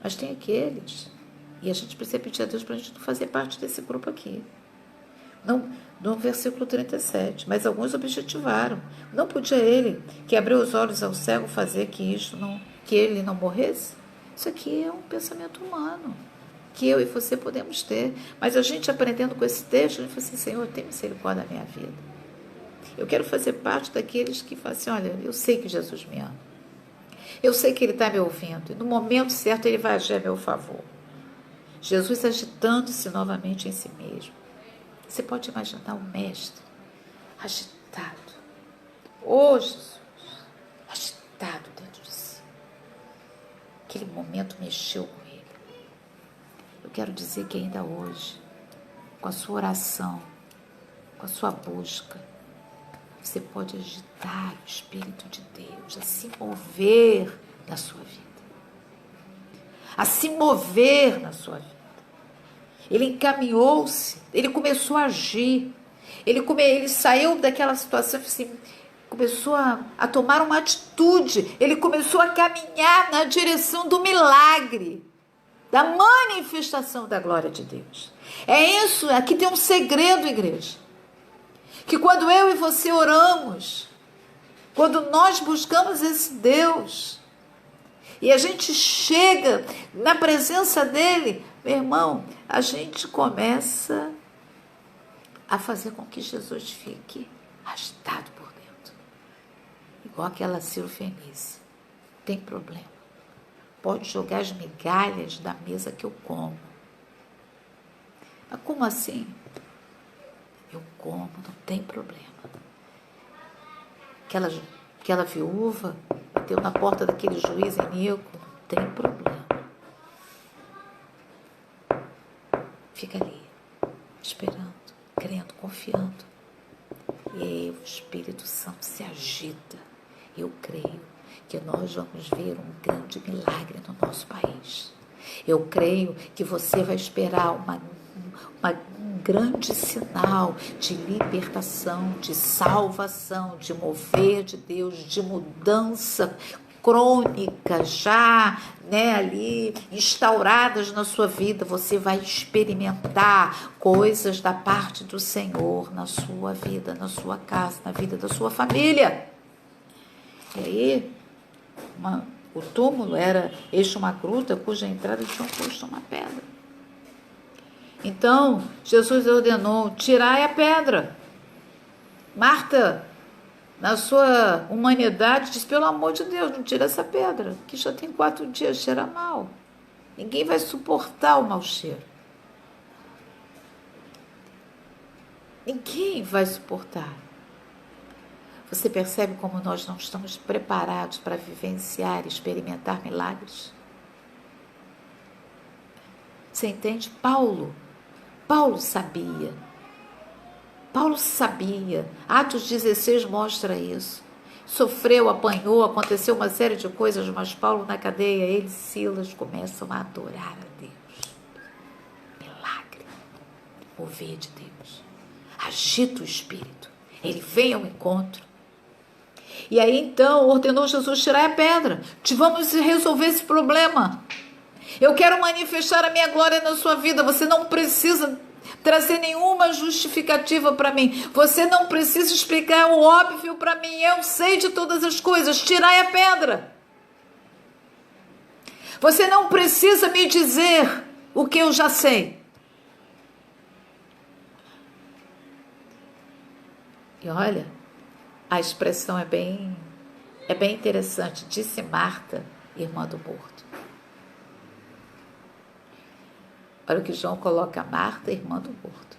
Mas tem aqueles, e a gente precisa pedir a Deus para a gente não fazer parte desse grupo aqui. Não, no versículo 37, mas alguns objetivaram. Não podia ele, que abriu os olhos ao cego, fazer que ele não morresse? Isso aqui é um pensamento humano, que eu e você podemos ter. Mas a gente aprendendo com esse texto, a gente fala assim, Senhor, tem misericórdia da minha vida. Eu quero fazer parte daqueles que falam assim, olha, eu sei que Jesus me ama. Eu sei que Ele está me ouvindo. E no momento certo Ele vai agir a meu favor. Jesus agitando-se novamente em si mesmo. Você pode imaginar o mestre agitado. Oh, Jesus, agitado dentro de si. Aquele momento mexeu com ele. Eu quero dizer que ainda hoje, com a sua oração, com a sua busca, você pode agitar o Espírito de Deus, a se mover na sua vida. A se mover na sua vida. Ele encaminhou-se, ele começou a agir. Ele saiu daquela situação, assim, começou a tomar uma atitude. Ele começou a caminhar na direção do milagre, da manifestação da glória de Deus. É isso, aqui tem um segredo, igreja. Que quando eu e você oramos, quando nós buscamos esse Deus, e a gente chega na presença dele, meu irmão, a gente começa a fazer com que Jesus fique agitado por dentro. Igual aquela Ciro Fenícia. Tem problema. Pode jogar as migalhas da mesa que eu como. Mas como assim? Eu como, não tem problema. Aquela viúva bateu na porta daquele juiz iníquo, não tem problema. Fica ali, esperando, crendo, confiando. E aí o Espírito Santo se agita. Eu creio que nós vamos ver um grande milagre no nosso país. Eu creio que você vai esperar um grande sinal de libertação, de salvação, de mover de Deus, de mudança crônica já, ali instauradas na sua vida. Você vai experimentar coisas da parte do Senhor na sua vida, na sua casa, na vida da sua família. E aí, o túmulo era uma gruta cuja entrada tinha posto uma pedra. Então, Jesus ordenou, tirai a pedra. Marta, na sua humanidade, diz, pelo amor de Deus, não tira essa pedra, que já tem 4 dias, cheira mal. Ninguém vai suportar o mau cheiro. Ninguém vai suportar. Você percebe como nós não estamos preparados para vivenciar e experimentar milagres? Você entende? Paulo sabia. Atos 16 mostra isso. Sofreu, apanhou, aconteceu uma série de coisas, mas Paulo na cadeia, ele e Silas começam a adorar a Deus. Milagre. Mover de Deus. Agita o Espírito. Ele vem ao encontro. E aí então ordenou Jesus tirar a pedra. Vamos resolver esse problema. Eu quero manifestar a minha glória na sua vida. Você não precisa trazer nenhuma justificativa para mim. Você não precisa explicar o óbvio para mim. Eu sei de todas as coisas. Tirai a pedra. Você não precisa me dizer o que eu já sei. E olha, a expressão é bem interessante. Disse Marta, irmã do morto. Olha o que João coloca, Marta, irmã do morto.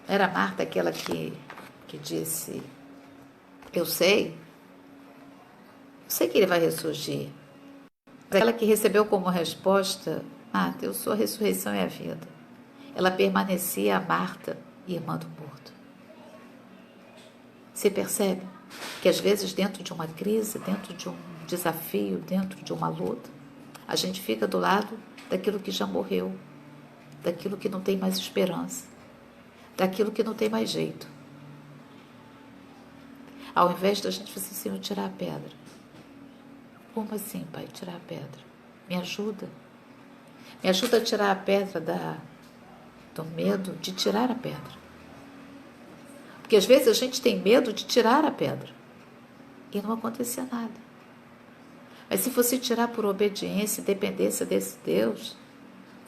Era Marta aquela que disse, eu sei que ele vai ressurgir. Aquela que recebeu como resposta: Marta, eu sou a ressurreição e a vida. Ela permanecia a Marta, irmã do morto. Você percebe que às vezes dentro de uma crise, dentro de um desafio, dentro de uma luta, a gente fica do lado daquilo que já morreu, daquilo que não tem mais esperança, daquilo que não tem mais jeito. Ao invés da gente fazer assim, Senhor, tirar a pedra. Como assim, Pai, tirar a pedra? Me ajuda. Me ajuda a tirar a pedra do medo de tirar a pedra. Porque às vezes a gente tem medo de tirar a pedra e não acontecer nada. Mas se você tirar por obediência e dependência desse Deus,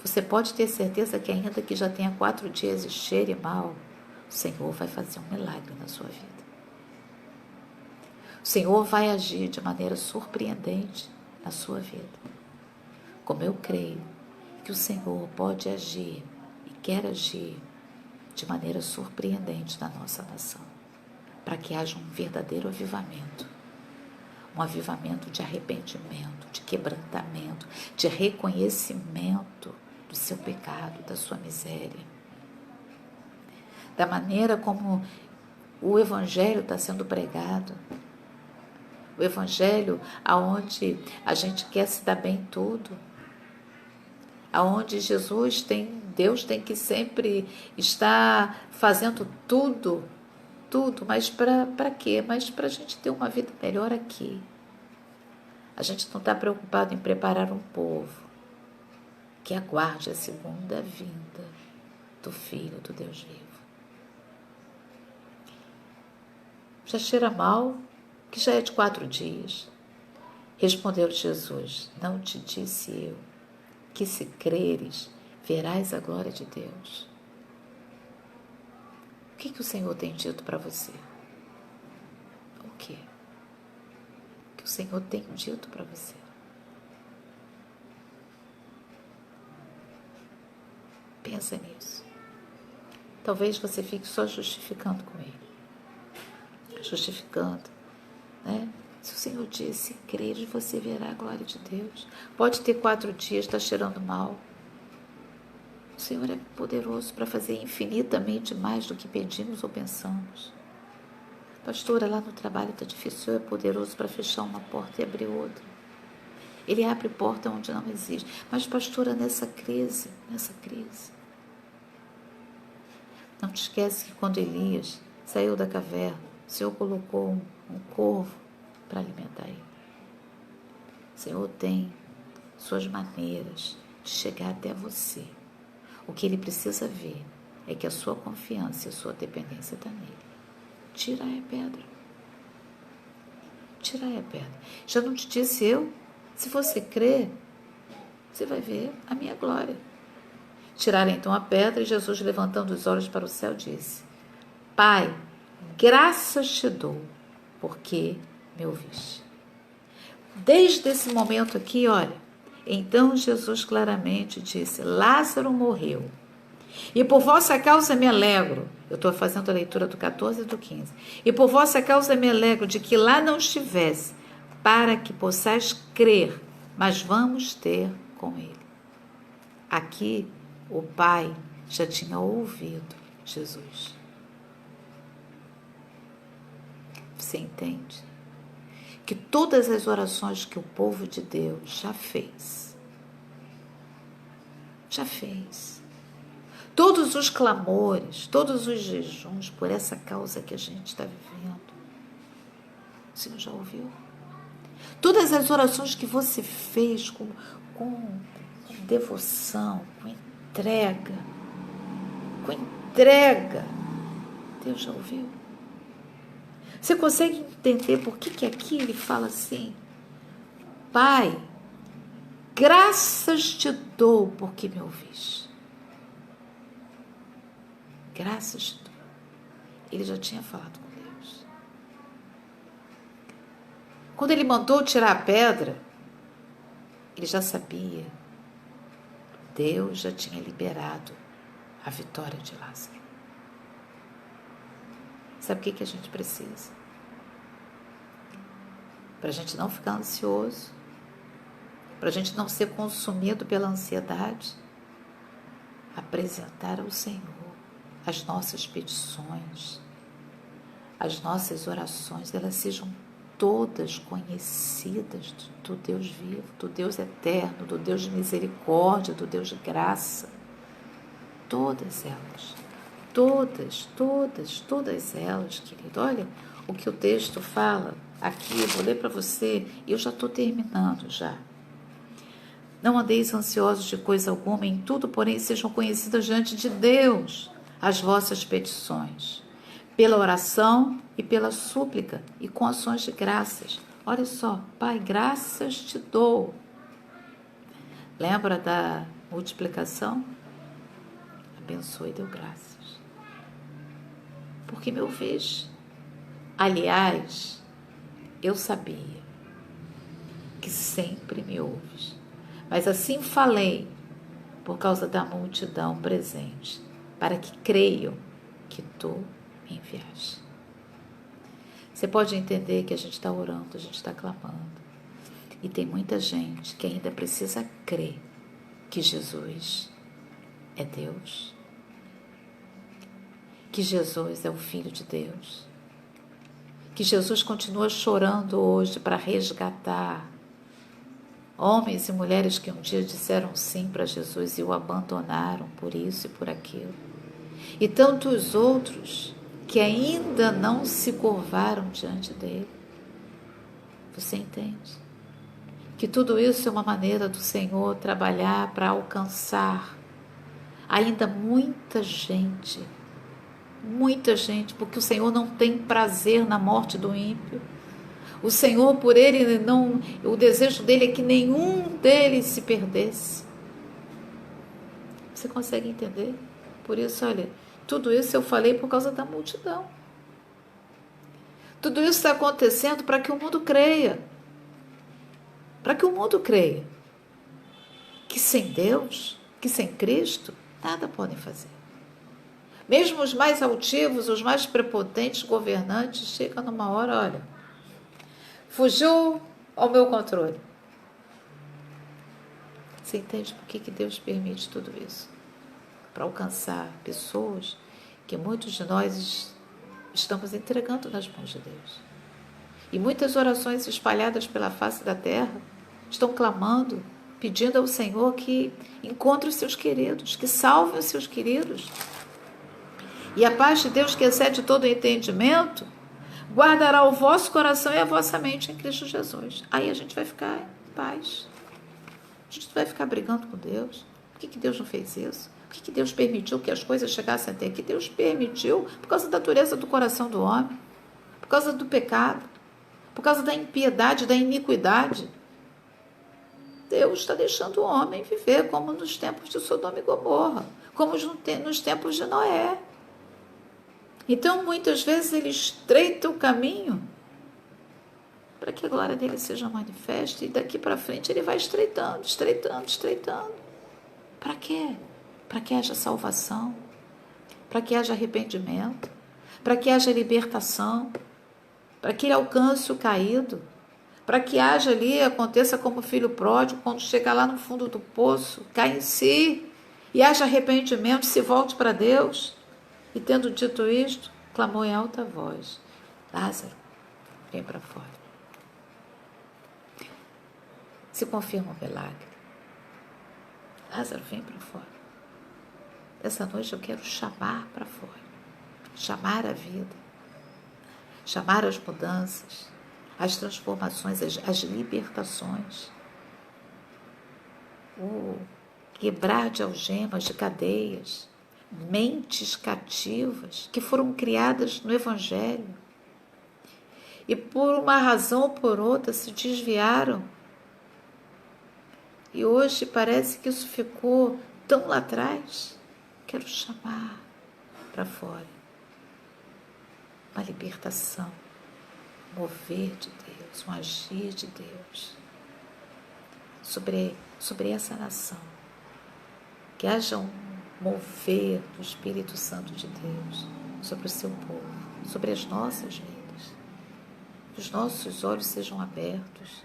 você pode ter certeza que ainda que já tenha 4 dias e cheire mal, o Senhor vai fazer um milagre na sua vida. O Senhor vai agir de maneira surpreendente na sua vida. Como eu creio que o Senhor pode agir e quer agir de maneira surpreendente na nossa nação, para que haja um verdadeiro avivamento, um avivamento de arrependimento, de quebrantamento, de reconhecimento do seu pecado, da sua miséria, da maneira como o Evangelho está sendo pregado, o Evangelho aonde a gente quer se dar bem em tudo, aonde Deus tem que sempre estar fazendo tudo, mas para quê? Mas para a gente ter uma vida melhor aqui. A gente não está preocupado em preparar um povo que aguarde a segunda vinda do Filho do Deus vivo. Já cheira mal, que já é de 4 dias. Respondeu Jesus: não te disse eu que se creres, verás a glória de Deus? O que o Senhor tem dito para você? O que o Senhor tem dito para você? Pensa nisso. Talvez você fique só justificando com Ele. Justificando, né? Se o Senhor disse, creres, você verá a glória de Deus. Pode ter 4 dias, está cheirando mal. O Senhor é poderoso para fazer infinitamente mais do que pedimos ou pensamos. Pastora, lá no trabalho está difícil, o Senhor é poderoso para fechar uma porta e abrir outra. Ele abre porta onde não existe. Mas, pastora, nessa crise, não te esquece que quando Elias saiu da caverna, o Senhor colocou um corvo para alimentar ele. O Senhor tem suas maneiras de chegar até você. O que Ele precisa ver é que a sua confiança e a sua dependência está nele. Tirai a pedra. Tirai a pedra. Já não te disse eu? Se você crer, você vai ver a minha glória. Tiraram então a pedra e Jesus, levantando os olhos para o céu, disse: Pai, graças te dou, porque me ouviste. Desde esse momento aqui, olha, então Jesus claramente disse: Lázaro morreu, e por vossa causa me alegro. Eu estou fazendo a leitura do 14 e do 15. E por vossa causa me alegro de que lá não estivesse, para que possais crer, mas vamos ter com ele. Aqui, o Pai já tinha ouvido Jesus. Você entende? Que todas as orações que o povo de Deus já fez, todos os clamores, todos os jejuns por essa causa que a gente está vivendo, o Senhor já ouviu? Todas as orações que você fez com devoção, com entrega, Deus já ouviu? Você consegue entender por que aqui ele fala assim? Pai, graças te dou porque me ouviste. Graças te dou. Ele já tinha falado com Deus. Quando ele mandou tirar a pedra, ele já sabia. Deus já tinha liberado a vitória de Lázaro. Sabe o que a gente precisa? Para a gente não ficar ansioso, para a gente não ser consumido pela ansiedade, apresentar ao Senhor as nossas petições, as nossas orações, elas sejam todas conhecidas do Deus vivo, do Deus eterno, do Deus de misericórdia, do Deus de graça. Todas elas, todas elas, querido. Olha o que o texto fala aqui, eu vou ler para você e eu já estou terminando já. Não andeis ansiosos de coisa alguma, em tudo, porém, sejam conhecidas diante de Deus as vossas petições, pela oração e pela súplica, e com ações de graças. Olha só, Pai, graças te dou. Lembra da multiplicação? Abençoe e deu graças. Porque me ouvis. Aliás, eu sabia que sempre me ouves. Mas assim falei por causa da multidão presente, para que creiam que tu me enviaste. Você pode entender que a gente está orando, a gente está clamando. E tem muita gente que ainda precisa crer que Jesus é Deus, que Jesus é o Filho de Deus, que Jesus continua chorando hoje para resgatar homens e mulheres que um dia disseram sim para Jesus e o abandonaram por isso e por aquilo. E tantos outros que ainda não se curvaram diante dele. Você entende? Que tudo isso é uma maneira do Senhor trabalhar para alcançar ainda muita gente, porque o Senhor não tem prazer na morte do ímpio. O Senhor, por ele não, o desejo dele é que nenhum deles se perdesse. Você consegue entender? Por isso, olha, tudo isso eu falei por causa da multidão. Tudo isso está acontecendo para que o mundo creia. Para que o mundo creia que sem Deus, que sem Cristo, nada podem fazer. Mesmo os mais altivos, os mais prepotentes governantes, chegam numa hora, olha, fugiu ao meu controle. Você entende por que Deus permite tudo isso? Para alcançar pessoas que muitos de nós estamos entregando nas mãos de Deus. E muitas orações espalhadas pela face da terra estão clamando, pedindo ao Senhor que encontre os seus queridos, que salve os seus queridos. E a paz de Deus, que excede todo entendimento, guardará o vosso coração e a vossa mente em Cristo Jesus. Aí a gente vai ficar em paz. A gente não vai ficar brigando com Deus. Por que Deus não fez isso? Por que Deus permitiu que as coisas chegassem até aqui? Deus permitiu por causa da dureza do coração do homem, por causa do pecado, por causa da impiedade, da iniquidade. Deus está deixando o homem viver como nos tempos de Sodoma e Gomorra, como nos tempos de Noé. Então, muitas vezes, ele estreita o caminho para que a glória dele seja manifesta, e daqui para frente ele vai estreitando. Para quê? Para que haja salvação, para que haja arrependimento, para que haja libertação, para que ele alcance o caído, para que haja ali, aconteça como o filho pródigo, quando chega lá no fundo do poço, cai em si, e haja arrependimento, se volte para Deus. E tendo dito isto, clamou em alta voz: Lázaro, vem para fora. Se confirma o milagre. Lázaro, vem para fora. Essa noite eu quero chamar para fora, chamar a vida, chamar as mudanças, as transformações, as libertações, o quebrar de algemas, de cadeias, mentes cativas que foram criadas no Evangelho e por uma razão ou por outra se desviaram. E hoje parece que isso ficou tão lá atrás. Quero chamar para fora uma libertação, um mover de Deus, um agir de Deus sobre essa nação. Que haja um mover do Espírito Santo de Deus sobre o seu povo, sobre as nossas vidas. Que os nossos olhos sejam abertos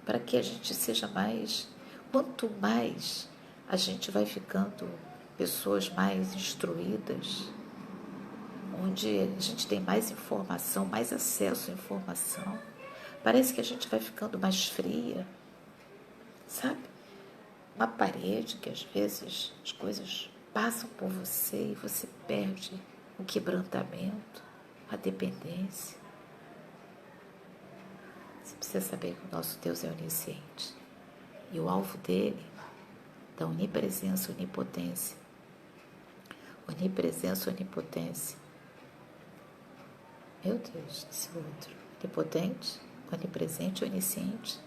para que a gente seja mais, quanto mais a gente vai ficando pessoas mais instruídas, onde a gente tem mais informação, mais acesso à informação, parece que a gente vai ficando mais fria, sabe? Uma parede que às vezes as coisas passam por você e você perde o quebrantamento, a dependência. Você precisa saber que o nosso Deus é onisciente. E o alvo dele, da onipresença, onipotência. Onipresença, onipotência. Meu Deus, esse outro. Onipotente, onipresente, onisciente.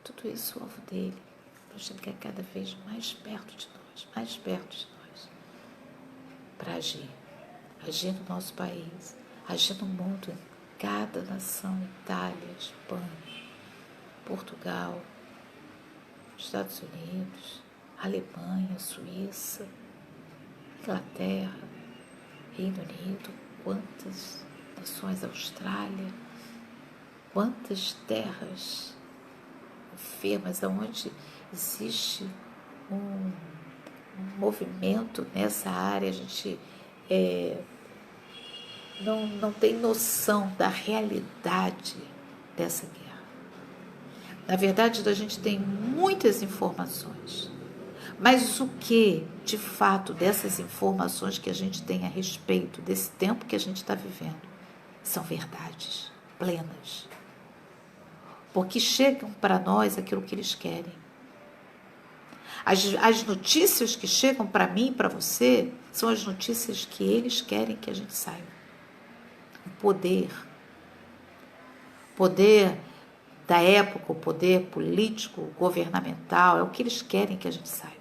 Tudo isso é o alvo dele. Para chegar cada vez mais perto de nós, mais perto de nós. Para agir. Agir no nosso país. Agir no mundo, em cada nação. Itália, Espanha, Portugal, Estados Unidos, Alemanha, Suíça, Inglaterra, Reino Unido, quantas nações, Austrália, quantas terras enfermas, onde existe um movimento nessa área, a gente não tem noção da realidade dessa guerra. Na verdade, a gente tem muitas informações, mas o que, de fato, dessas informações que a gente tem a respeito desse tempo que a gente está vivendo, são verdades plenas. Porque chegam para nós aquilo que eles querem. As notícias que chegam para mim e para você são as notícias que eles querem que a gente saiba. O poder da época, o poder político, governamental, é o que eles querem que a gente saiba.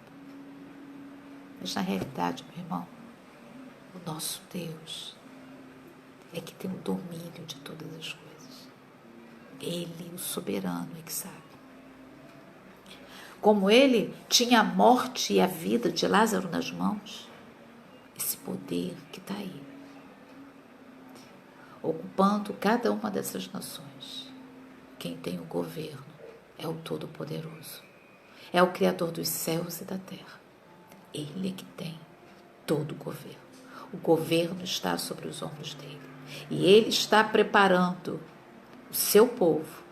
Mas na realidade, meu irmão, o nosso Deus é que tem o domínio de todas as coisas. Ele, o soberano, é que sabe. Como ele tinha a morte e a vida de Lázaro nas mãos, esse poder que está aí, ocupando cada uma dessas nações. Quem tem o governo é o Todo-Poderoso. É o Criador dos céus e da terra. Ele é que tem todo o governo. O governo está sobre os ombros dele. E ele está preparando o seu povo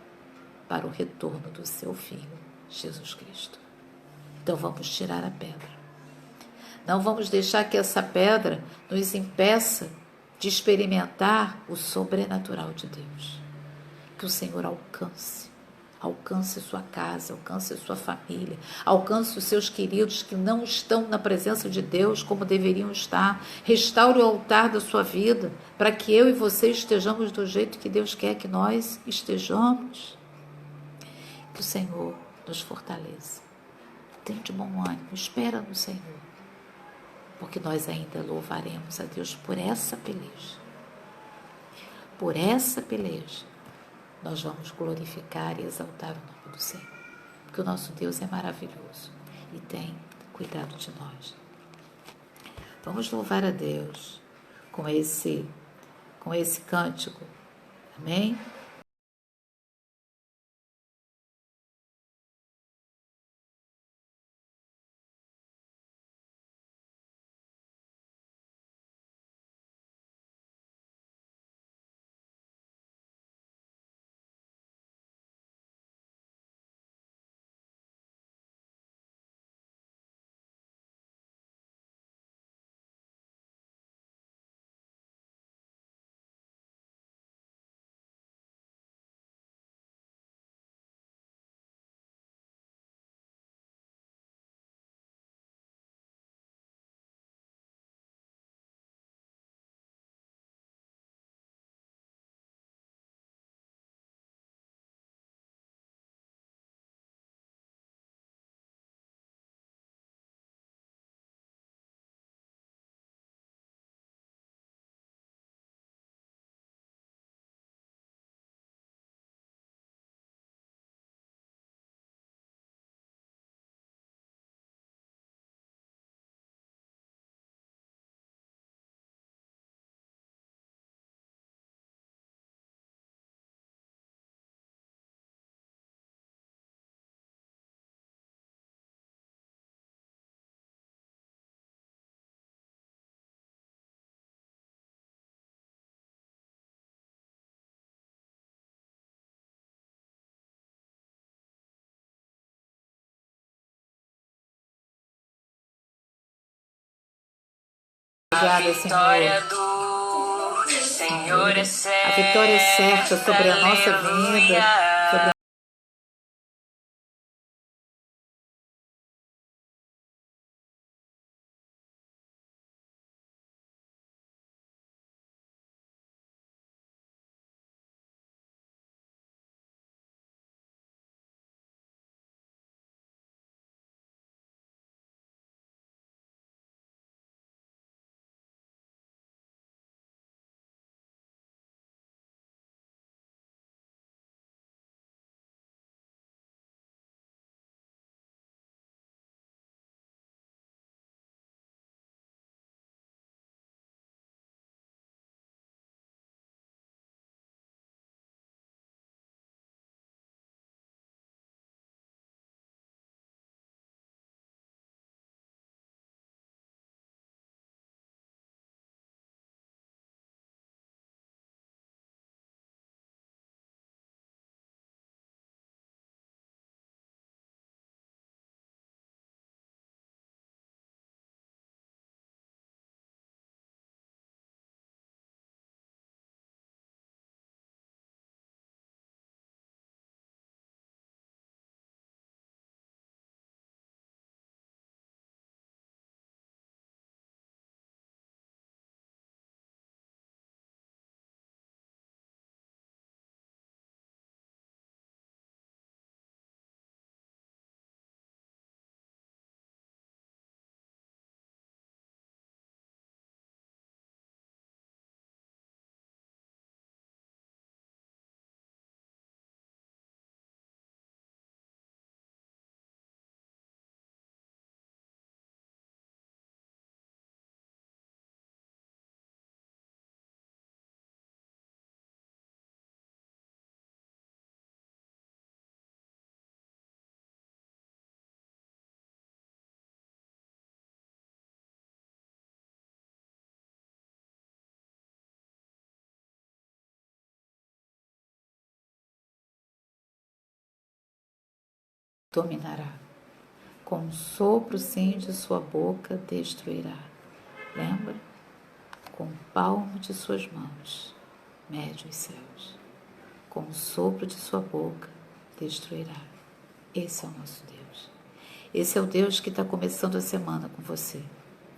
para o retorno do seu Filho, Jesus Cristo. Então vamos tirar a pedra. Não vamos deixar que essa pedra nos impeça de experimentar o sobrenatural de Deus. Que o Senhor alcance sua casa, alcance sua família, alcance os seus queridos que não estão na presença de Deus como deveriam estar. Restaure o altar da sua vida para que eu e você estejamos do jeito que Deus quer que nós estejamos. Que o Senhor nos fortaleça. Tenha de bom ânimo, espera no Senhor, porque nós ainda louvaremos a Deus por essa peleja. Por essa peleja, nós vamos glorificar e exaltar o nome do Senhor, porque o nosso Deus é maravilhoso e tem cuidado de nós. Vamos louvar a Deus com esse cântico. Amém? Obrigada, Senhor. Senhor é certa, a vitória é certa sobre a nossa vida, sobre a dominará. Com um sopro, sim, de sua boca destruirá. Lembra? Com o palmo de suas mãos, mede os céus. Com o sopro de sua boca destruirá. Esse é o nosso Deus. Esse é o Deus que está começando a semana com você,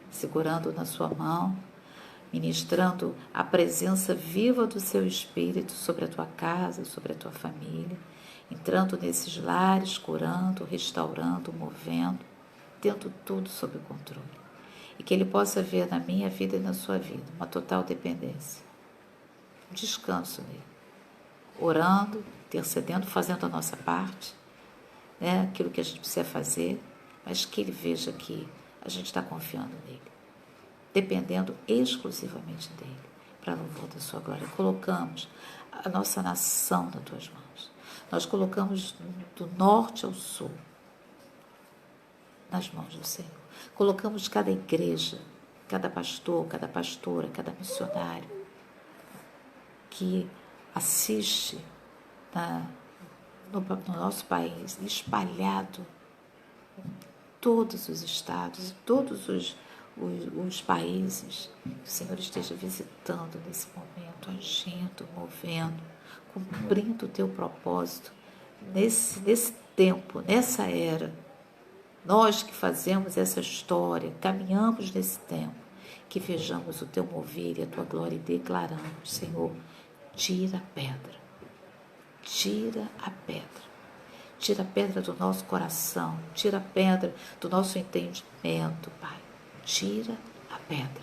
segurando na sua mão, ministrando a presença viva do seu Espírito sobre a tua casa, sobre a tua família, entrando nesses lares, curando, restaurando, movendo, tendo tudo sob controle. E que Ele possa ver na minha vida e na sua vida uma total dependência, um descanso nele, orando, intercedendo, fazendo a nossa parte, né, aquilo que a gente precisa fazer, mas que Ele veja que a gente está confiando nele, dependendo exclusivamente dele, para louvor da sua glória. Colocamos a nossa nação nas tuas mãos. Nós colocamos do norte ao sul nas mãos do Senhor. Colocamos cada igreja, cada pastor, cada pastora, cada missionário que assiste no nosso país, espalhado em todos os estados, em todos os países. Que o Senhor esteja visitando nesse momento, agindo, movendo, cumprindo o teu propósito nesse tempo, nessa era. Nós que fazemos essa história, caminhamos nesse tempo, que vejamos o teu mover e a tua glória e declaramos: Senhor, tira a pedra, tira a pedra. Tira a pedra do nosso coração, tira a pedra do nosso entendimento, Pai. Tira a pedra,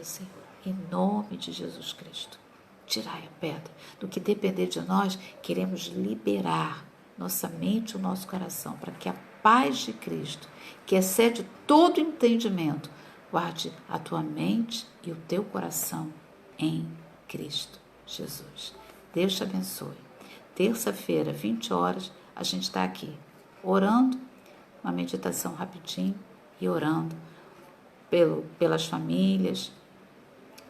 Senhor, em nome de Jesus Cristo. Tirai a pedra. Do que depender de nós, queremos liberar nossa mente e o nosso coração, para que a paz de Cristo, que excede todo entendimento, guarde a tua mente e o teu coração em Cristo Jesus. Deus te abençoe. Terça-feira, 20 horas, a gente está aqui orando, uma meditação rapidinho e orando pelas famílias.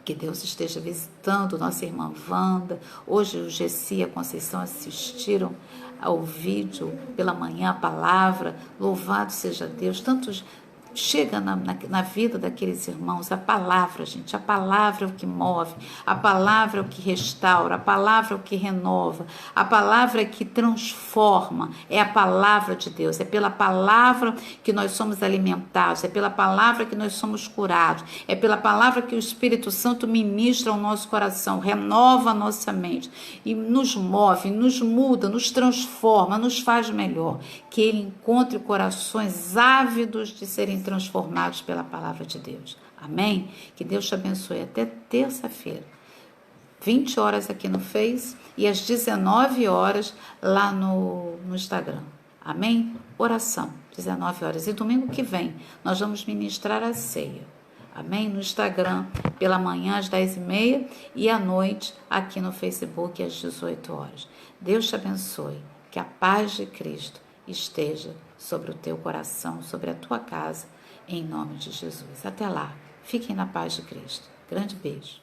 Que Deus esteja visitando nossa irmã Wanda. Hoje o Gessi e a Conceição assistiram ao vídeo pela manhã, a palavra. Louvado seja Deus. Tantos chega na vida daqueles irmãos. A palavra, gente, a palavra é o que move, a palavra é o que restaura, a palavra é o que renova, a palavra é que transforma, é a palavra de Deus, é pela palavra que nós somos alimentados, é pela palavra que nós somos curados, é pela palavra que o Espírito Santo ministra ao nosso coração, renova a nossa mente e nos move, nos muda, nos transforma, nos faz melhor. Que Ele encontre corações ávidos de serem transformados pela palavra de Deus. Amém? Que Deus te abençoe até terça-feira. 20 horas aqui no Face e às 19 horas lá no Instagram. Amém? Oração, 19 horas. E domingo que vem nós vamos ministrar a ceia. Amém? No Instagram, pela manhã às 10h30 e à noite aqui no Facebook às 18 horas. Deus te abençoe. Que a paz de Cristo esteja sobre o teu coração, sobre a tua casa, em nome de Jesus. Até lá. Fiquem na paz de Cristo. Grande beijo.